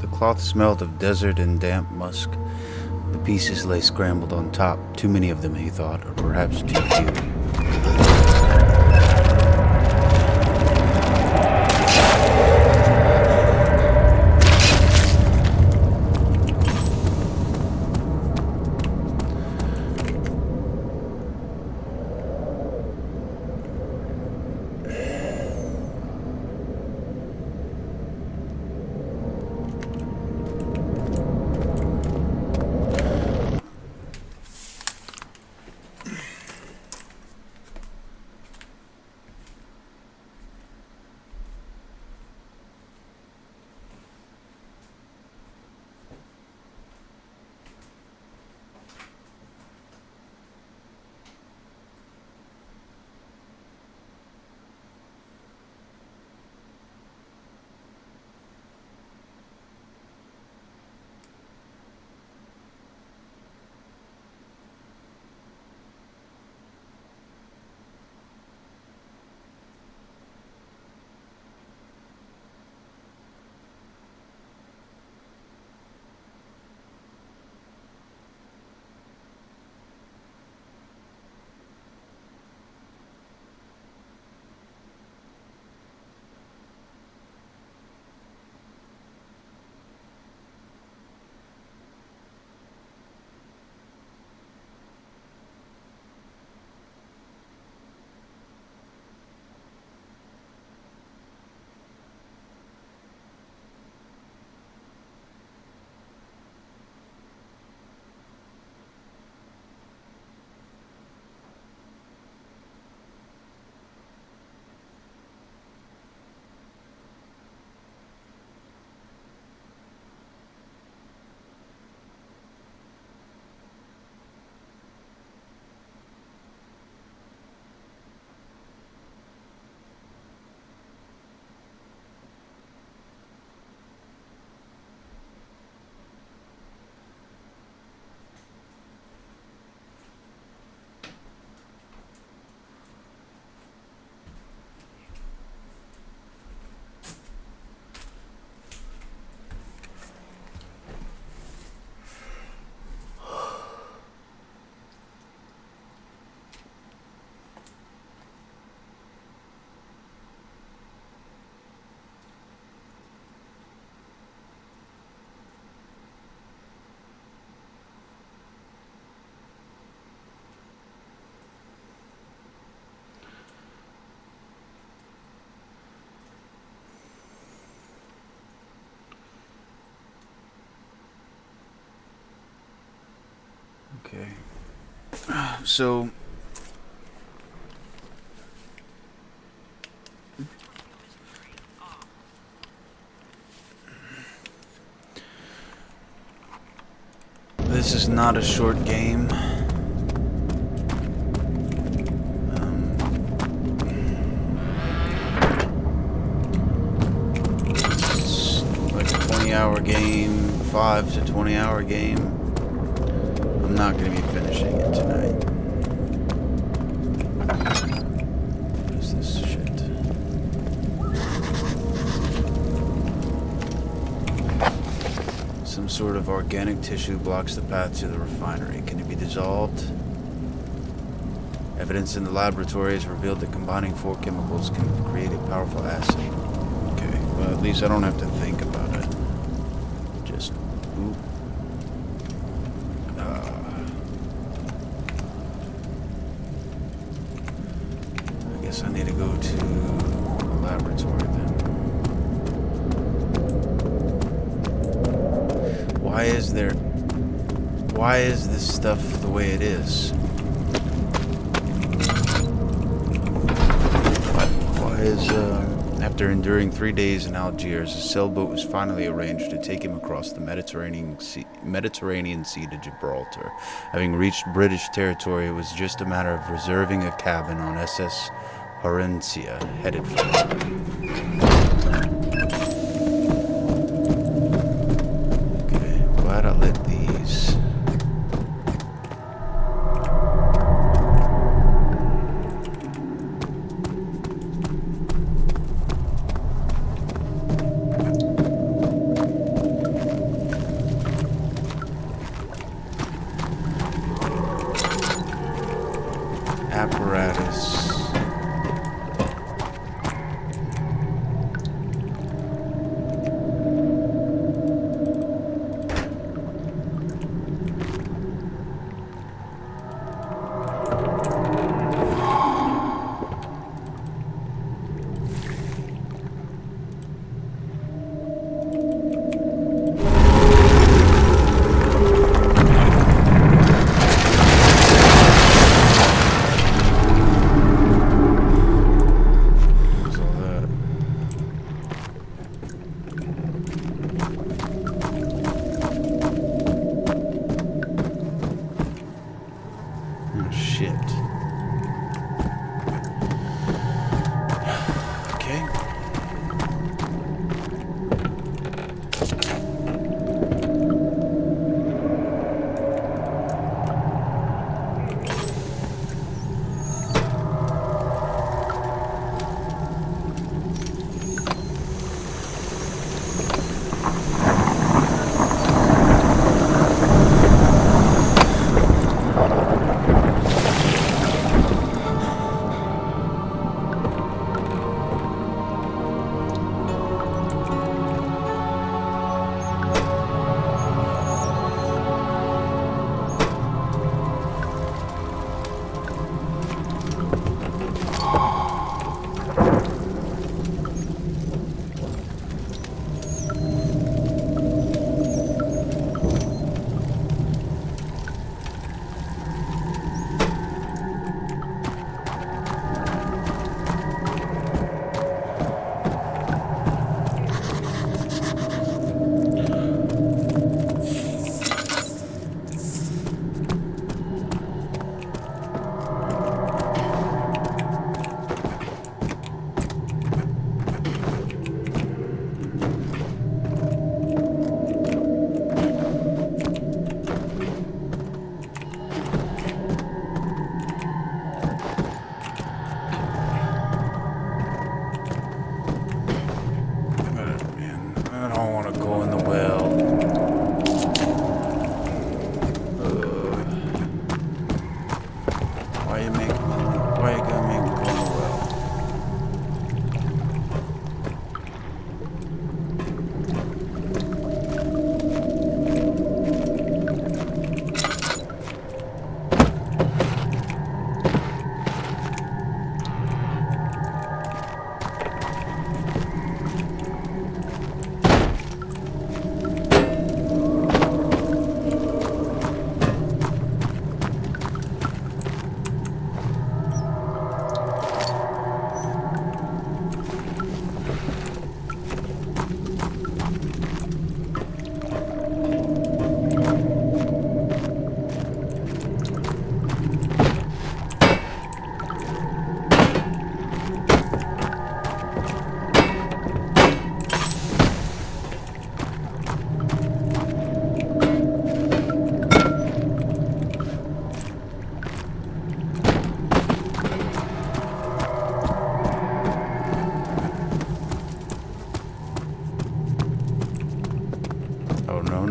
The cloth smelled of desert and damp musk. The pieces lay scrambled on top. Too many of them, he thought, or perhaps too few. Okay. So this is not a short game. It's like a 20-hour game, 5 to 20-hour game. I'm not going to be finishing it tonight. What is this shit? Some sort of organic tissue blocks the path to the refinery. Can it be dissolved? Evidence in the laboratory has revealed that combining 4 chemicals can create a powerful acid. Okay, well at least I don't have to think about it. Just, oop. I guess I need to go to the laboratory then. Why is this stuff the way it is? Why is, after enduring 3 days in Algiers, a sailboat was finally arranged to take him across the Mediterranean Sea to Gibraltar. Having reached British territory, it was just a matter of reserving a cabin on SS Horensia, headed for London. Glad I lit these. Apparatus.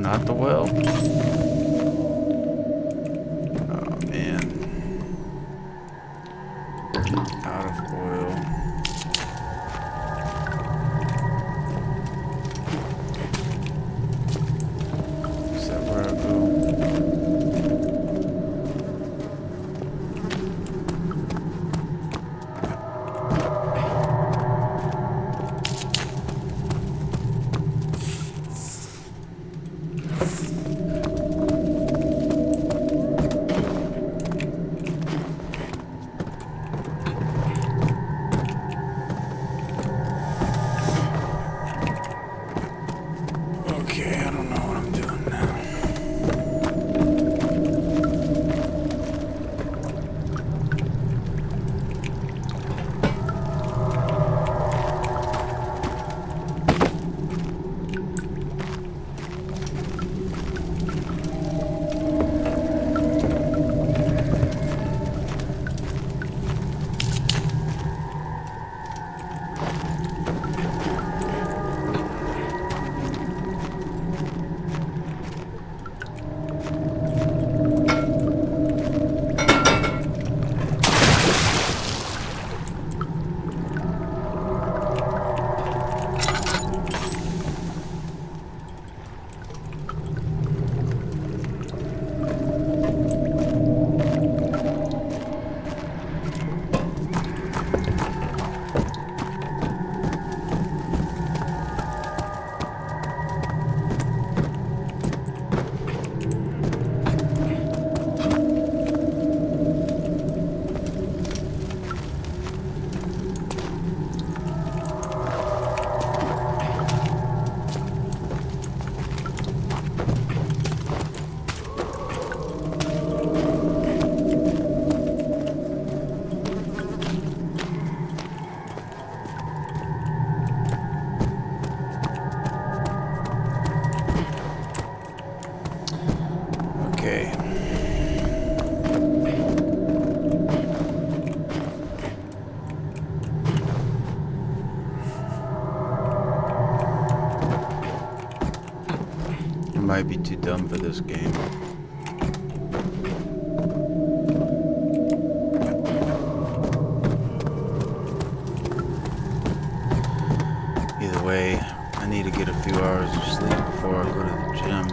not the well? Oh, man. Out of oil. Is that where I go? Okay, I don't know what I'm doing now. Okay. I might be too dumb for this game. Either way, I need to get a few hours of sleep before I go to the gym.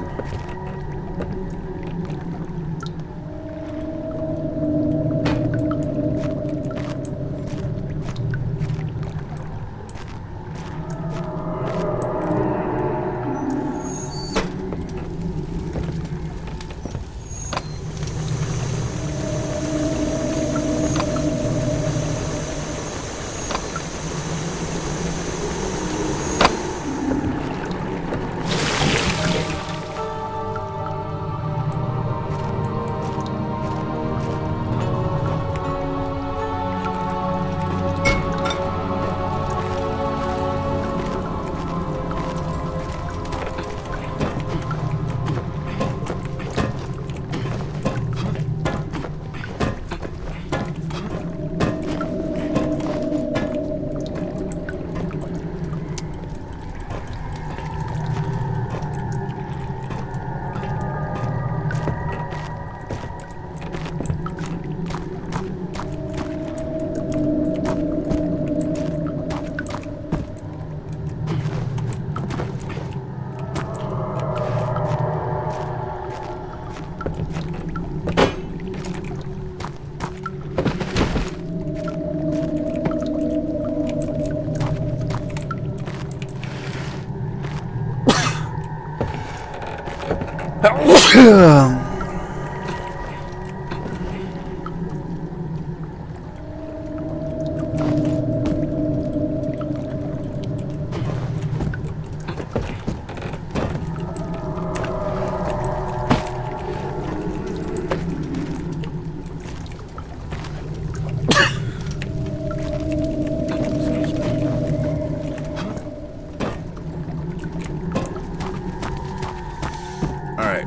Alright.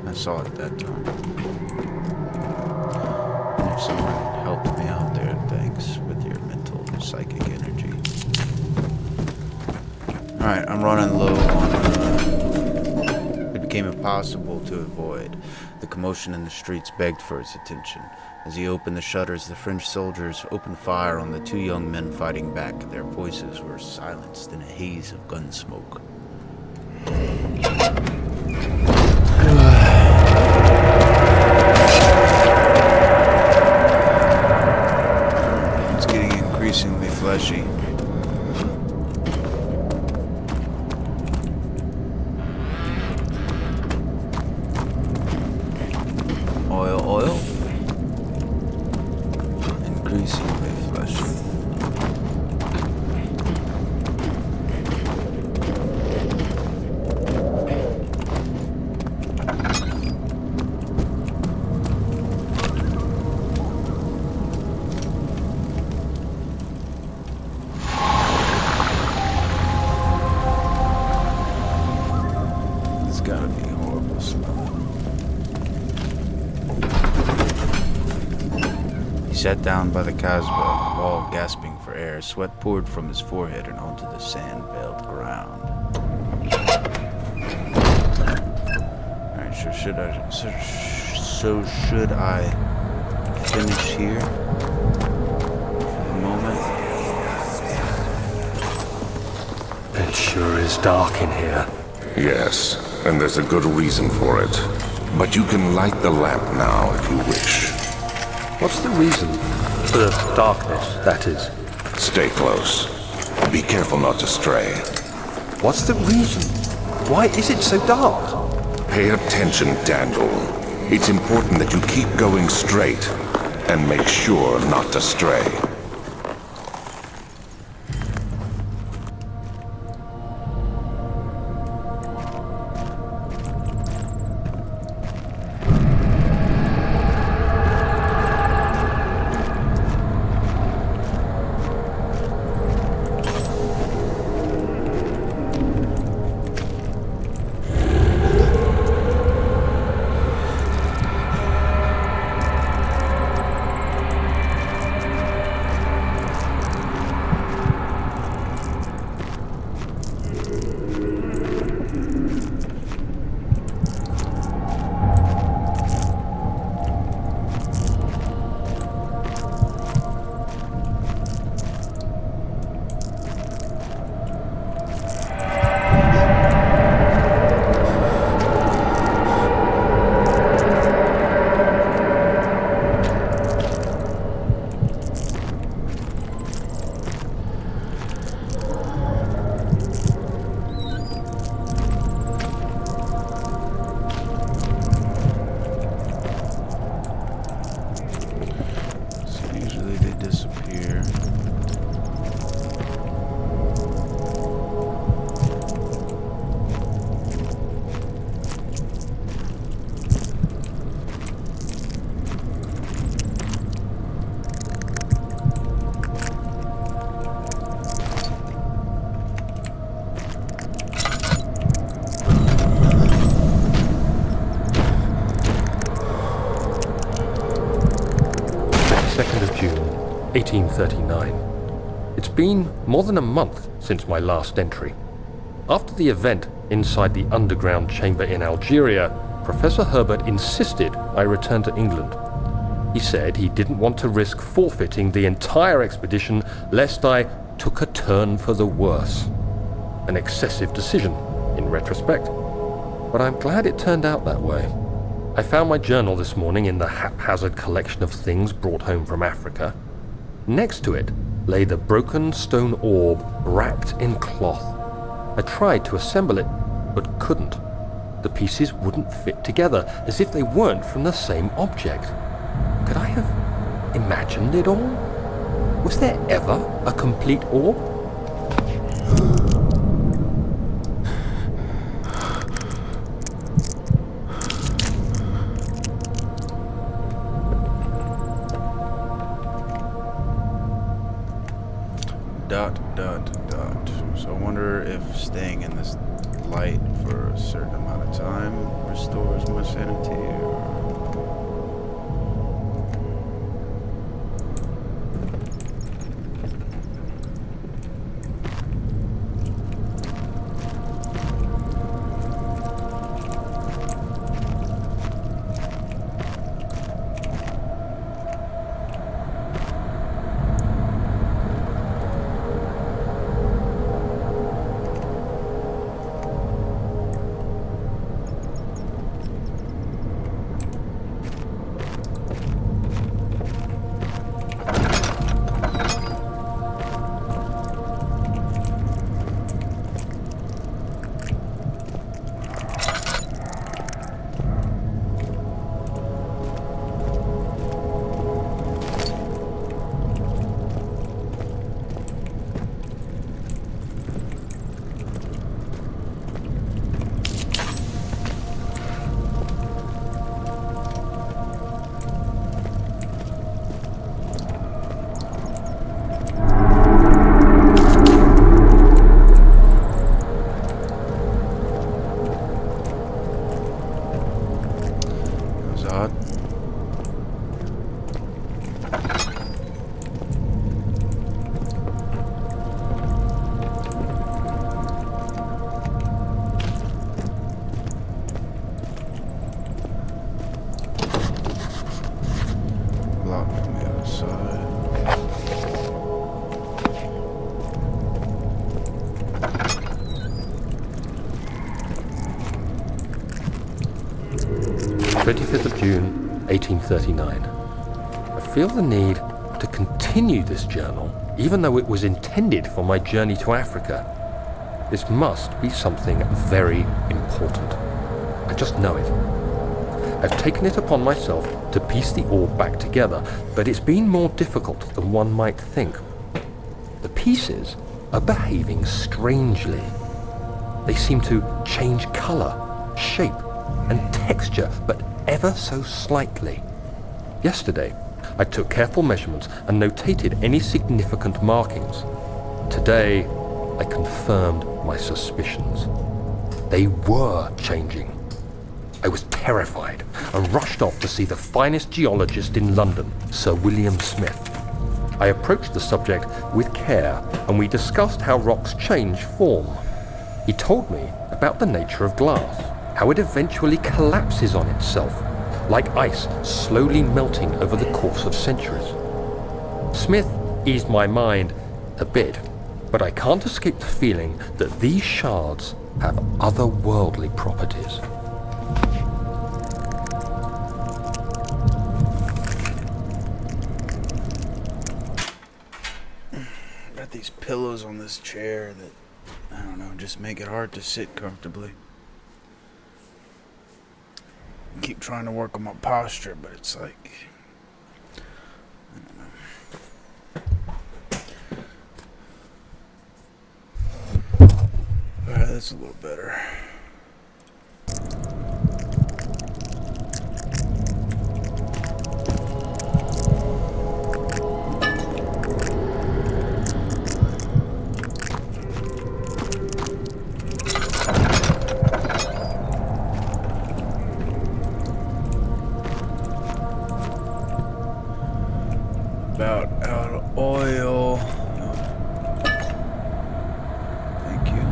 I saw it that time. I'm running low on... It became impossible to avoid. The commotion in the streets begged for his attention. As he opened the shutters, the French soldiers opened fire on the two young men fighting back. Their voices were silenced in a haze of gun smoke. It's getting increasingly fleshy. Oil. Increasingly fleshy. It's gotta be horrible smelling. He sat down by the Kasbah wall, gasping for air. Sweat poured from his forehead and onto the sand-veiled ground. Alright, should I finish here? For the moment? It sure is dark in here. Yes, and there's a good reason for it. But you can light the lamp now if you wish. What's the reason? For the darkness, that is. Stay close. Be careful not to stray. What's the reason? Why is it so dark? Pay attention, Daniel. It's important that you keep going straight and make sure not to stray. June 1839. It's been more than a month since my last entry. After the event inside the underground chamber in Algeria, Professor Herbert insisted I return to England. He said he didn't want to risk forfeiting the entire expedition lest I took a turn for the worse. An excessive decision, in retrospect. But I'm glad it turned out that way. I found my journal this morning in the haphazard collection of things brought home from Africa. Next to it lay the broken stone orb wrapped in cloth. I tried to assemble it, but couldn't. The pieces wouldn't fit together, as if they weren't from the same object. Could I have imagined it all? Was there ever a complete orb? So I wonder if staying in this light for a certain amount of time restores my sanity, or... 25th of June, 1839. I feel the need to continue this journal, even though it was intended for my journey to Africa. This must be something very important. I just know it. I've taken it upon myself to piece the orb back together, but it's been more difficult than one might think. The pieces are behaving strangely. They seem to change color, shape, and texture, but ever so slightly. Yesterday, I took careful measurements and notated any significant markings. Today, I confirmed my suspicions. They were changing. I was terrified and rushed off to see the finest geologist in London, Sir William Smith. I approached the subject with care and we discussed how rocks change form. He told me about the nature of glass, how it eventually collapses on itself, like ice slowly melting over the course of centuries. Smith eased my mind a bit, but I can't escape the feeling that these shards have otherworldly properties. Got these pillows on this chair that, I don't know, just make it hard to sit comfortably. Keep trying to work on my posture, but it's like, I don't know. Alright, that's a little better. About out of oil. Thank you.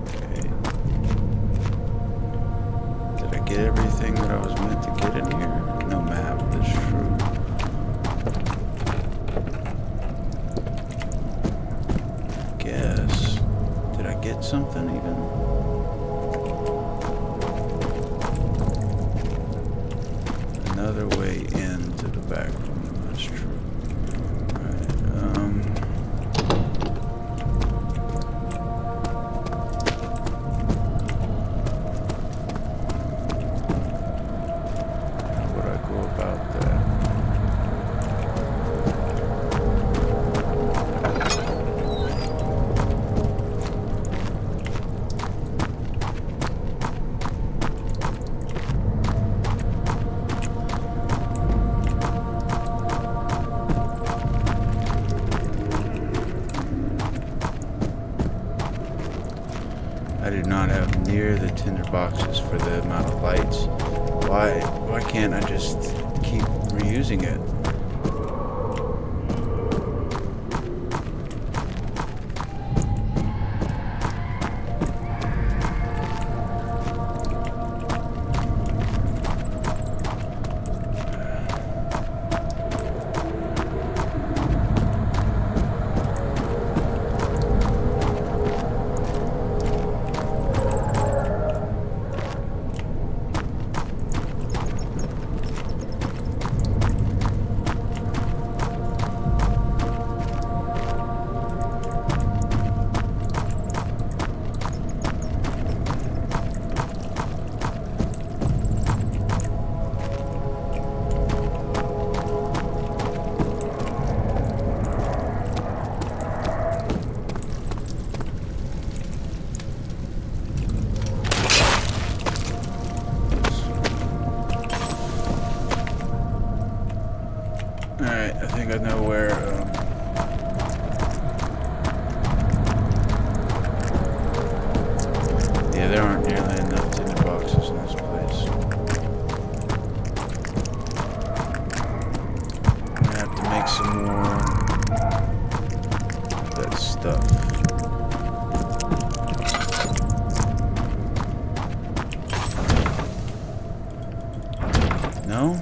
Okay. Did I get everything that I was meant to get in here? No map, that's true. Guess. Did I get something even? Another way into the back room, that's true. Alright, how would I go about that? I do not have near the tinder boxes for the amount of lights. Why can't I just keep reusing it? Alright, I think I know where, yeah, there aren't nearly enough tinder boxes in this place. I'm gonna have to make some more of that stuff. No?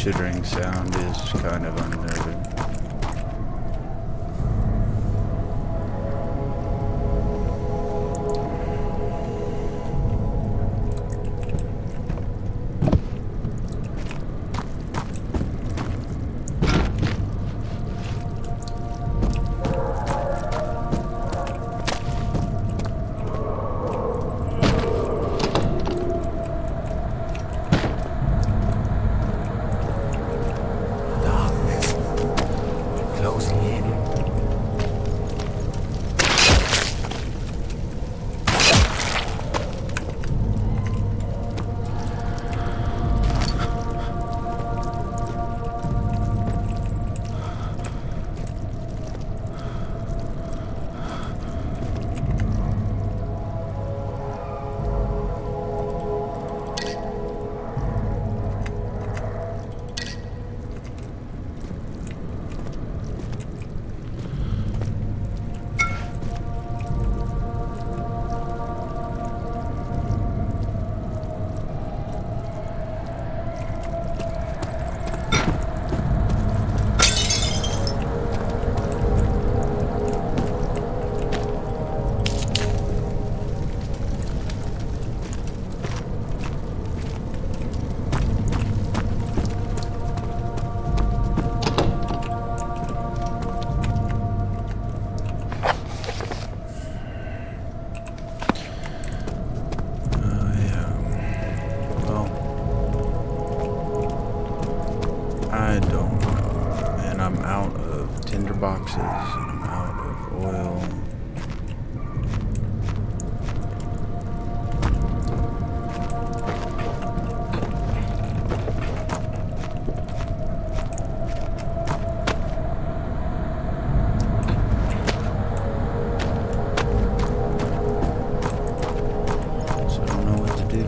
chittering sound is kind of unnerving. Closing in. I don't know. And I'm out of tinder boxes, and I'm out of oil. So I don't know what to do.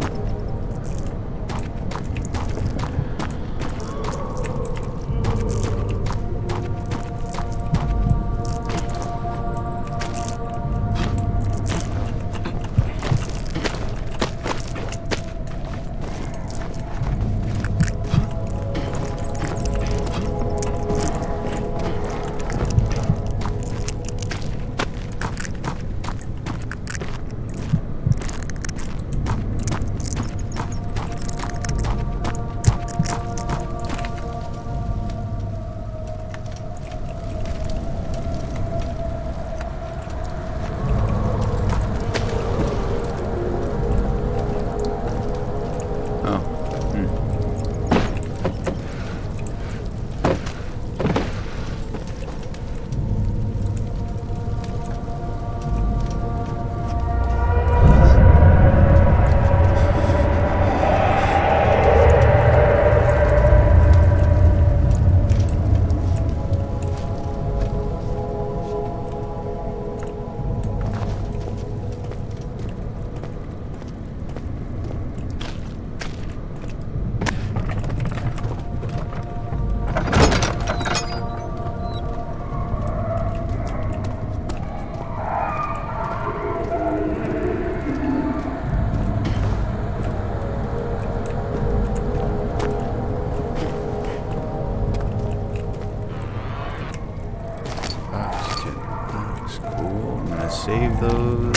Cool. I'm gonna save those.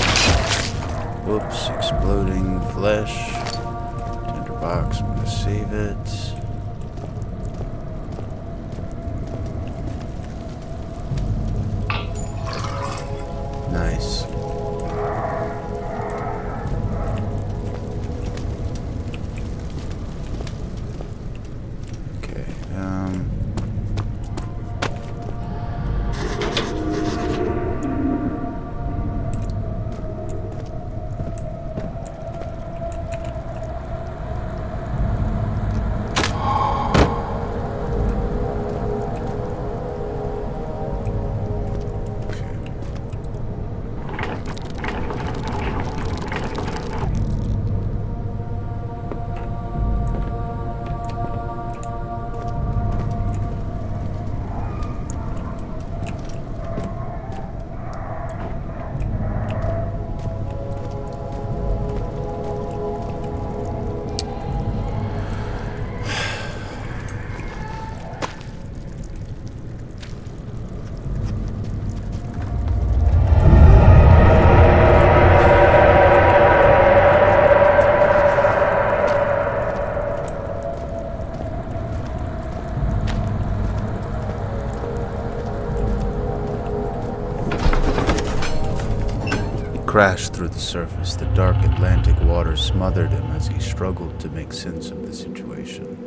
Whoops, exploding flesh. Tinderbox, I'm gonna save it. Nice. Okay, crashed through the surface. The dark Atlantic water smothered him as he struggled to make sense of the situation.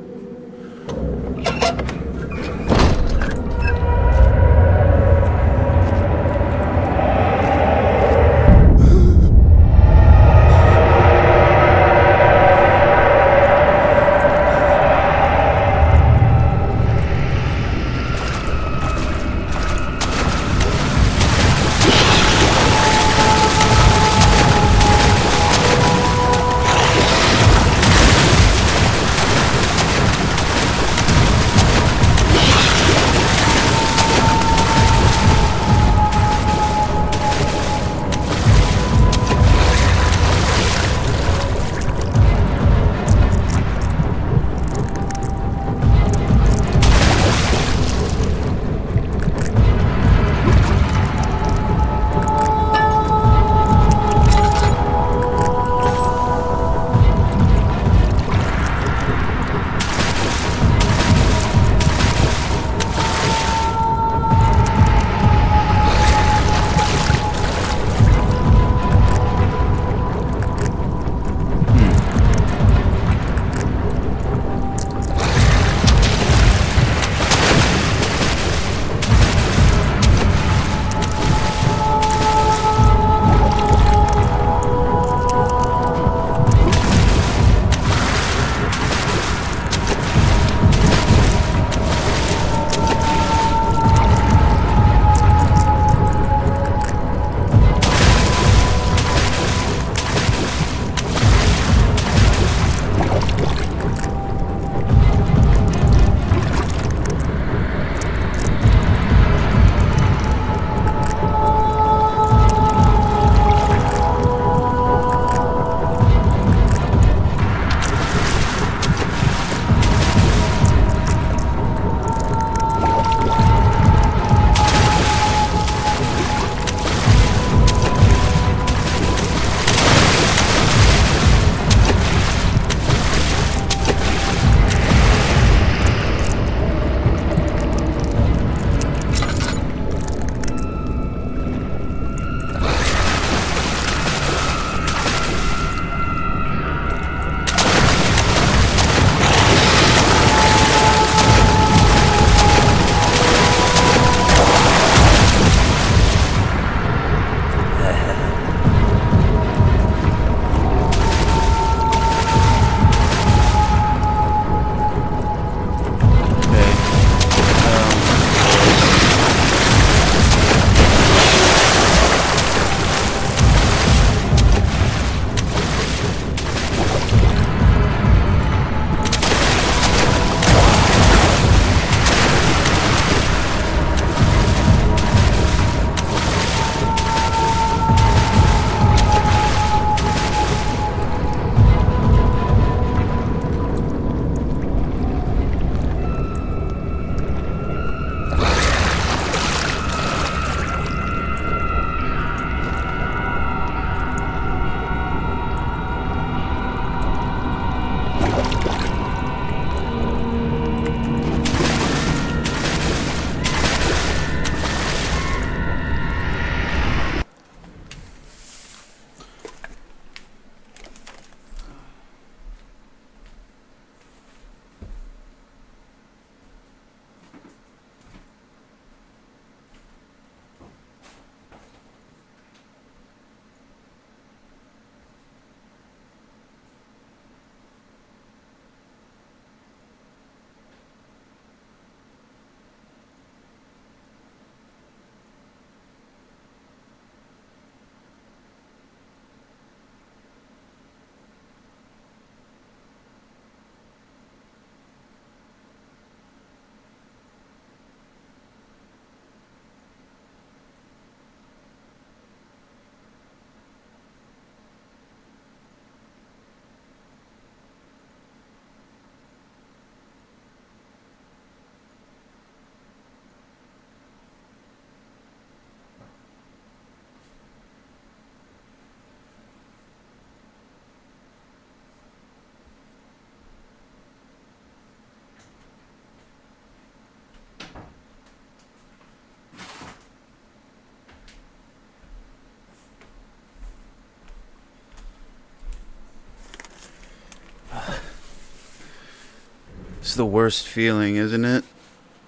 It's the worst feeling, isn't it?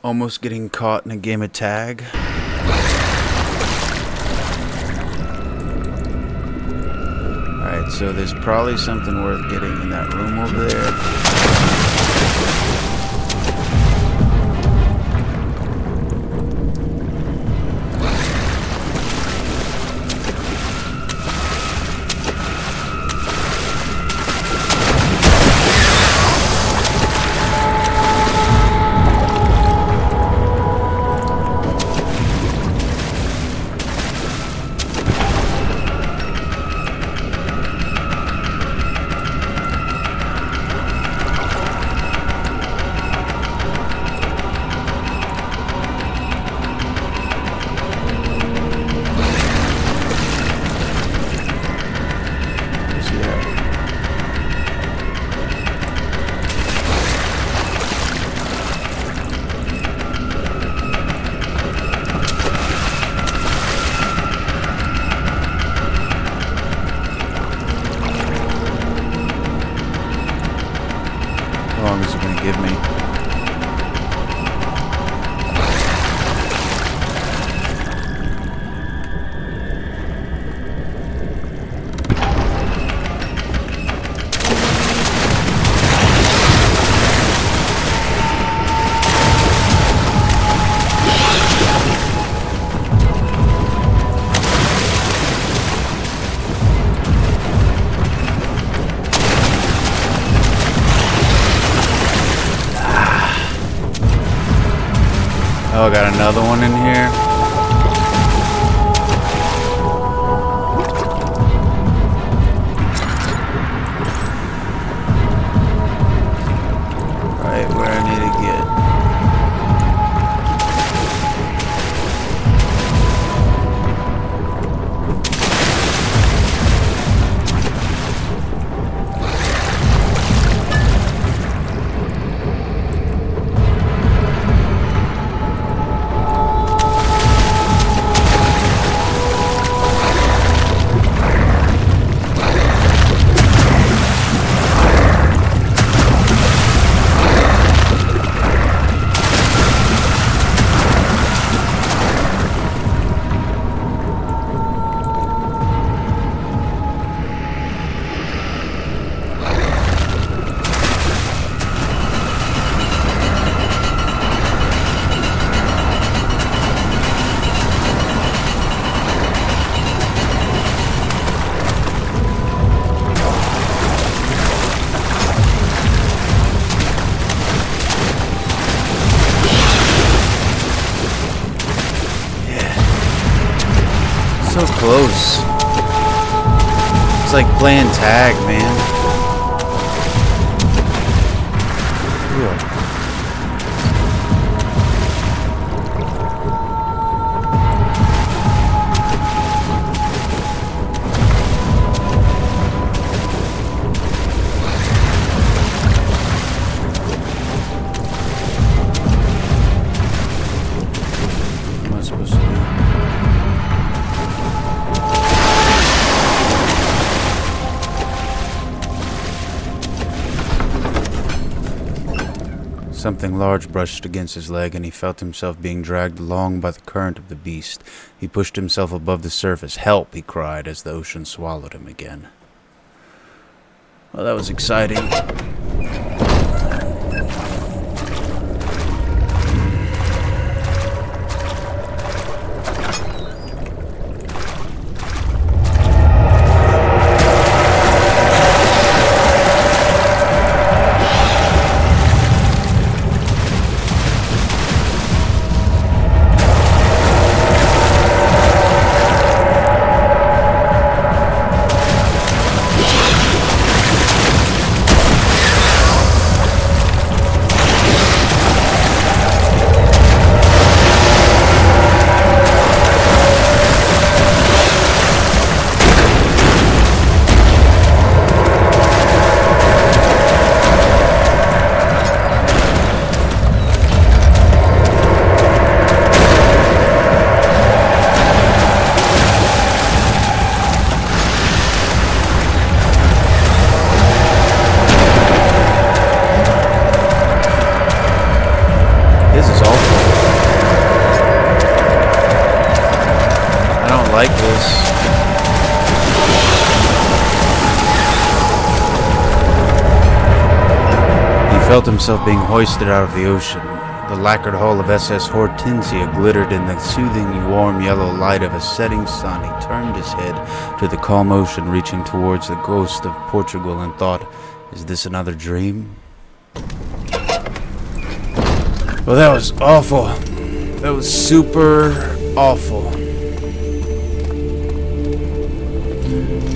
Almost getting caught in a game of tag. Alright, so there's probably something worth getting in that room over there. How long is it going to give me? Oh, I got another one in here. Right where I need to get. So close. It's like playing tag, man. Yeah. What am I supposed to do? Something large brushed against his leg, and he felt himself being dragged along by the current of the beast. He pushed himself above the surface. "Help!" he cried as the ocean swallowed him again. Well, that was exciting. felt himself being hoisted out of the ocean. The lacquered hull of SS Hortensia glittered in the soothing, warm yellow light of a setting sun. He turned his head to the calm ocean, reaching towards the coast of Portugal, and thought, "Is this another dream?" Well, that was awful. That was super awful.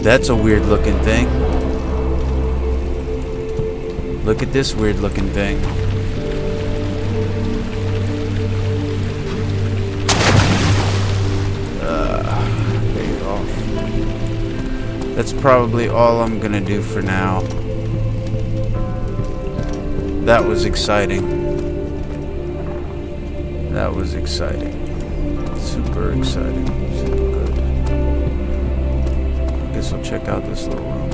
That's a weird looking thing. Look at this weird looking thing. Paid off. That's probably all I'm gonna do for now. That was exciting. That was exciting. Super exciting. Super good. I guess I'll check out this little room.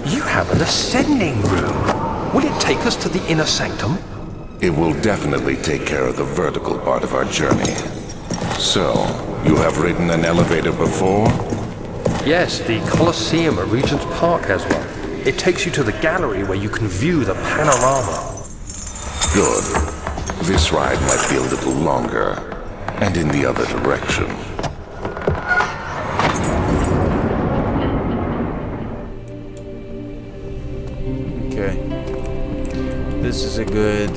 You have an ascending room. Will it take us to the inner sanctum? It will definitely take care of the vertical part of our journey. So, you have ridden an elevator before? Yes, the Colosseum at Regent's Park has one. It takes you to the gallery where you can view the panorama. Good. This ride might be a little longer, and in the other direction. Okay. This is a good,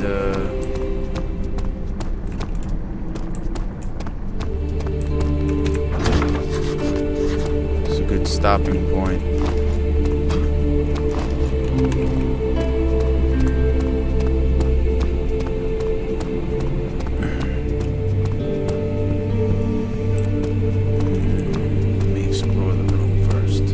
it's a good stopping point. Let me explore the room first.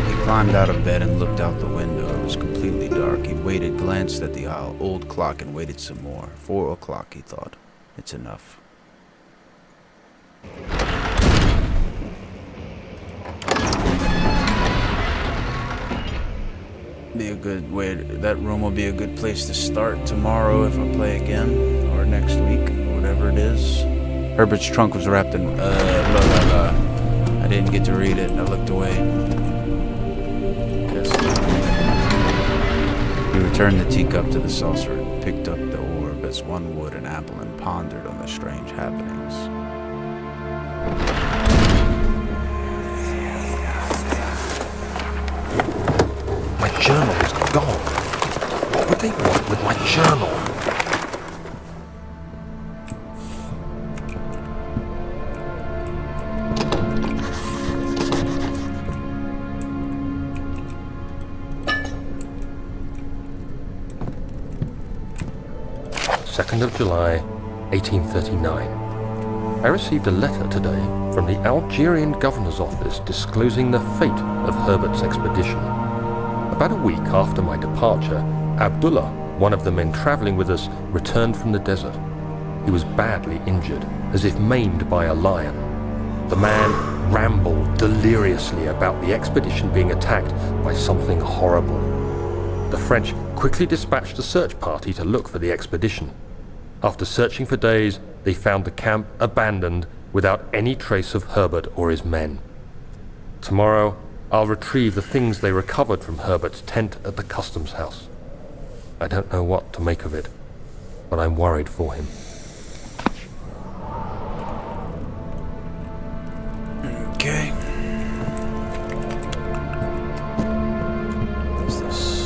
He climbed out of bed and looked out the window. It was completely dark. He waited, glanced at the old clock, and waited some more. 4 o'clock, he thought. It's enough. Be a good way. That room will be a good place to start tomorrow if I play again, or next week, or whatever it is. Herbert's trunk was wrapped in blah blah blah. I didn't get to read it. I looked away. Guess. He returned the teacup to the saucer and picked up the orb as one would an apple and pondered on the strange happenings. My journal is gone. What would they want with my journal? July 1839. I received a letter today from the Algerian governor's office disclosing the fate of Herbert's expedition. About a week after my departure, Abdullah, one of the men traveling with us, returned from the desert. He was badly injured, as if maimed by a lion. The man rambled deliriously about the expedition being attacked by something horrible. The French quickly dispatched a search party to look for the expedition. After searching for days, they found the camp abandoned without any trace of Herbert or his men. Tomorrow, I'll retrieve the things they recovered from Herbert's tent at the customs house. I don't know what to make of it, but I'm worried for him. Okay. What's this?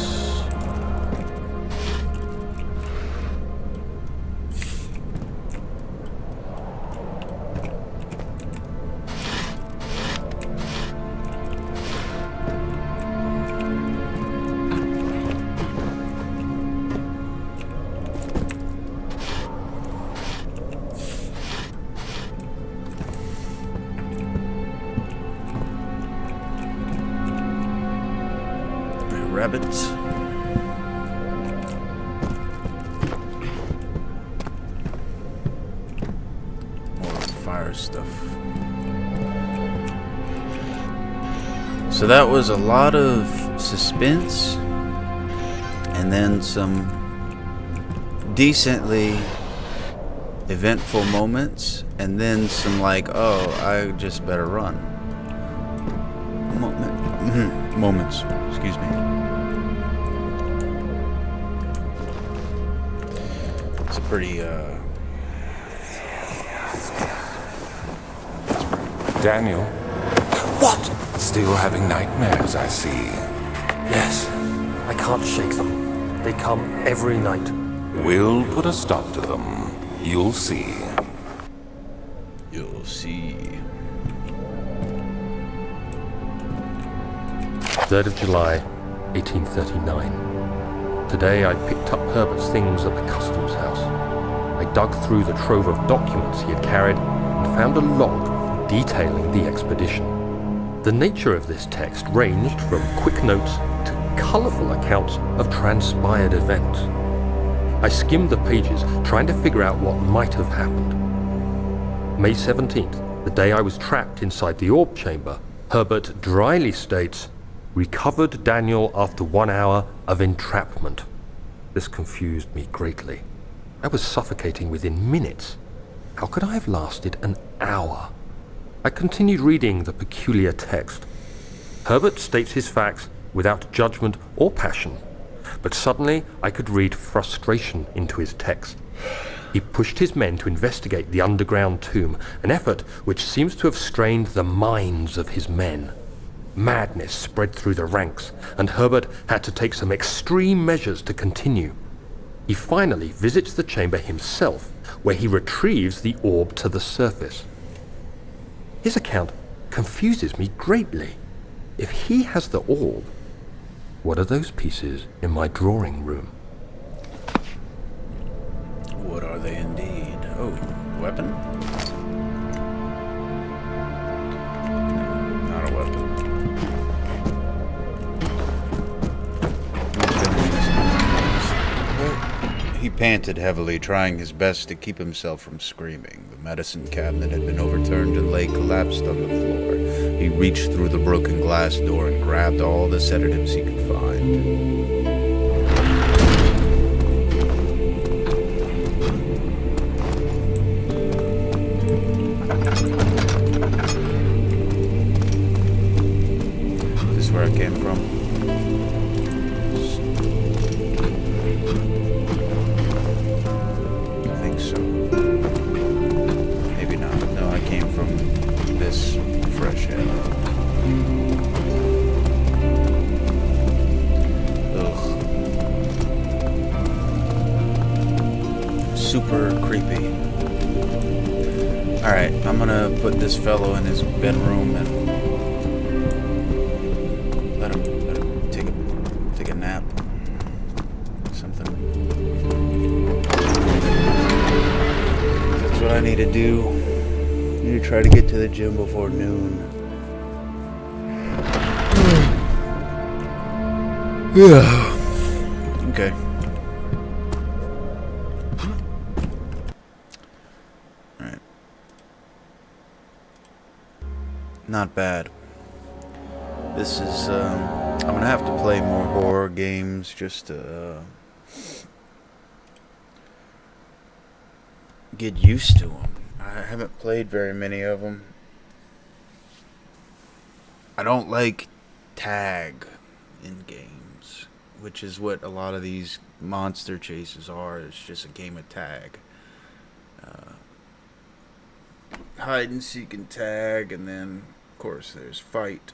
Rabbits. More fire stuff. So that was a lot of suspense and then some decently eventful moments, and then some like, oh, I just better run. Moments. Excuse me. It's a pretty, Daniel, What? still having nightmares, I see. Yes. I can't shake them. They come every night. We'll put a stop to them. You'll see. you'll see. 3rd of July, 1839. Today I picked up Herbert's things at the customs house. I dug through the trove of documents he had carried and found a log detailing the expedition. The nature of this text ranged from quick notes to colourful accounts of transpired events. I skimmed the pages, trying to figure out what might have happened. May 17th, the day I was trapped inside the orb chamber, Herbert dryly states, "Recovered Daniel after 1 hour of entrapment." This confused me greatly. I was suffocating within minutes. How could I have lasted an hour? I continued reading the peculiar text. Herbert states his facts without judgment or passion, but suddenly I could read frustration into his text. He pushed his men to investigate the underground tomb, an effort which seems to have strained the minds of his men. Madness spread through the ranks, and Herbert had to take some extreme measures to continue. He finally visits the chamber himself, where he retrieves the orb to the surface. His account confuses me greatly. If he has the orb, what are those pieces in my drawing room? What are they indeed? Oh, weapon? No, not a weapon. He panted heavily, trying his best to keep himself from screaming. The medicine cabinet had been overturned and lay collapsed on the floor. He reached through the broken glass door and grabbed all the sedatives he could find. Is this where I came from? Fresh air. Ugh. Super creepy. Alright, I'm gonna put this fellow in his bedroom and let him take a nap. Something. That's what I need to do. I need to try to get to the gym before noon. Okay. Alright. Not bad. This is, I'm gonna have to play more horror games just to, get used to them. I haven't played very many of them. I don't like tag in games, which is what a lot of these monster chases are. It's just a game of tag. Hide and seek and tag, and then, of course, there's fight.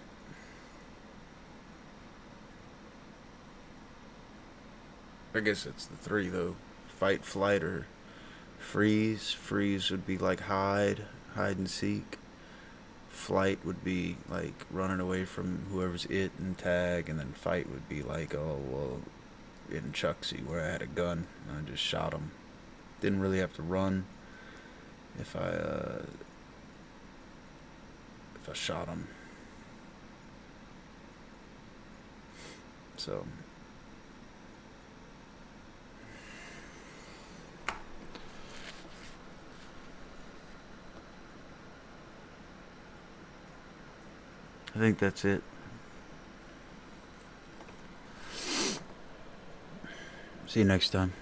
I guess it's the three, though. Fight, flight, or freeze. Freeze would be like hide and seek. Flight would be like running away from whoever's it, and tag, and then fight would be like, oh, well, in Chucksy, where I had a gun and I just shot him. Didn't really have to run if I shot him. So I think that's it. See you next time.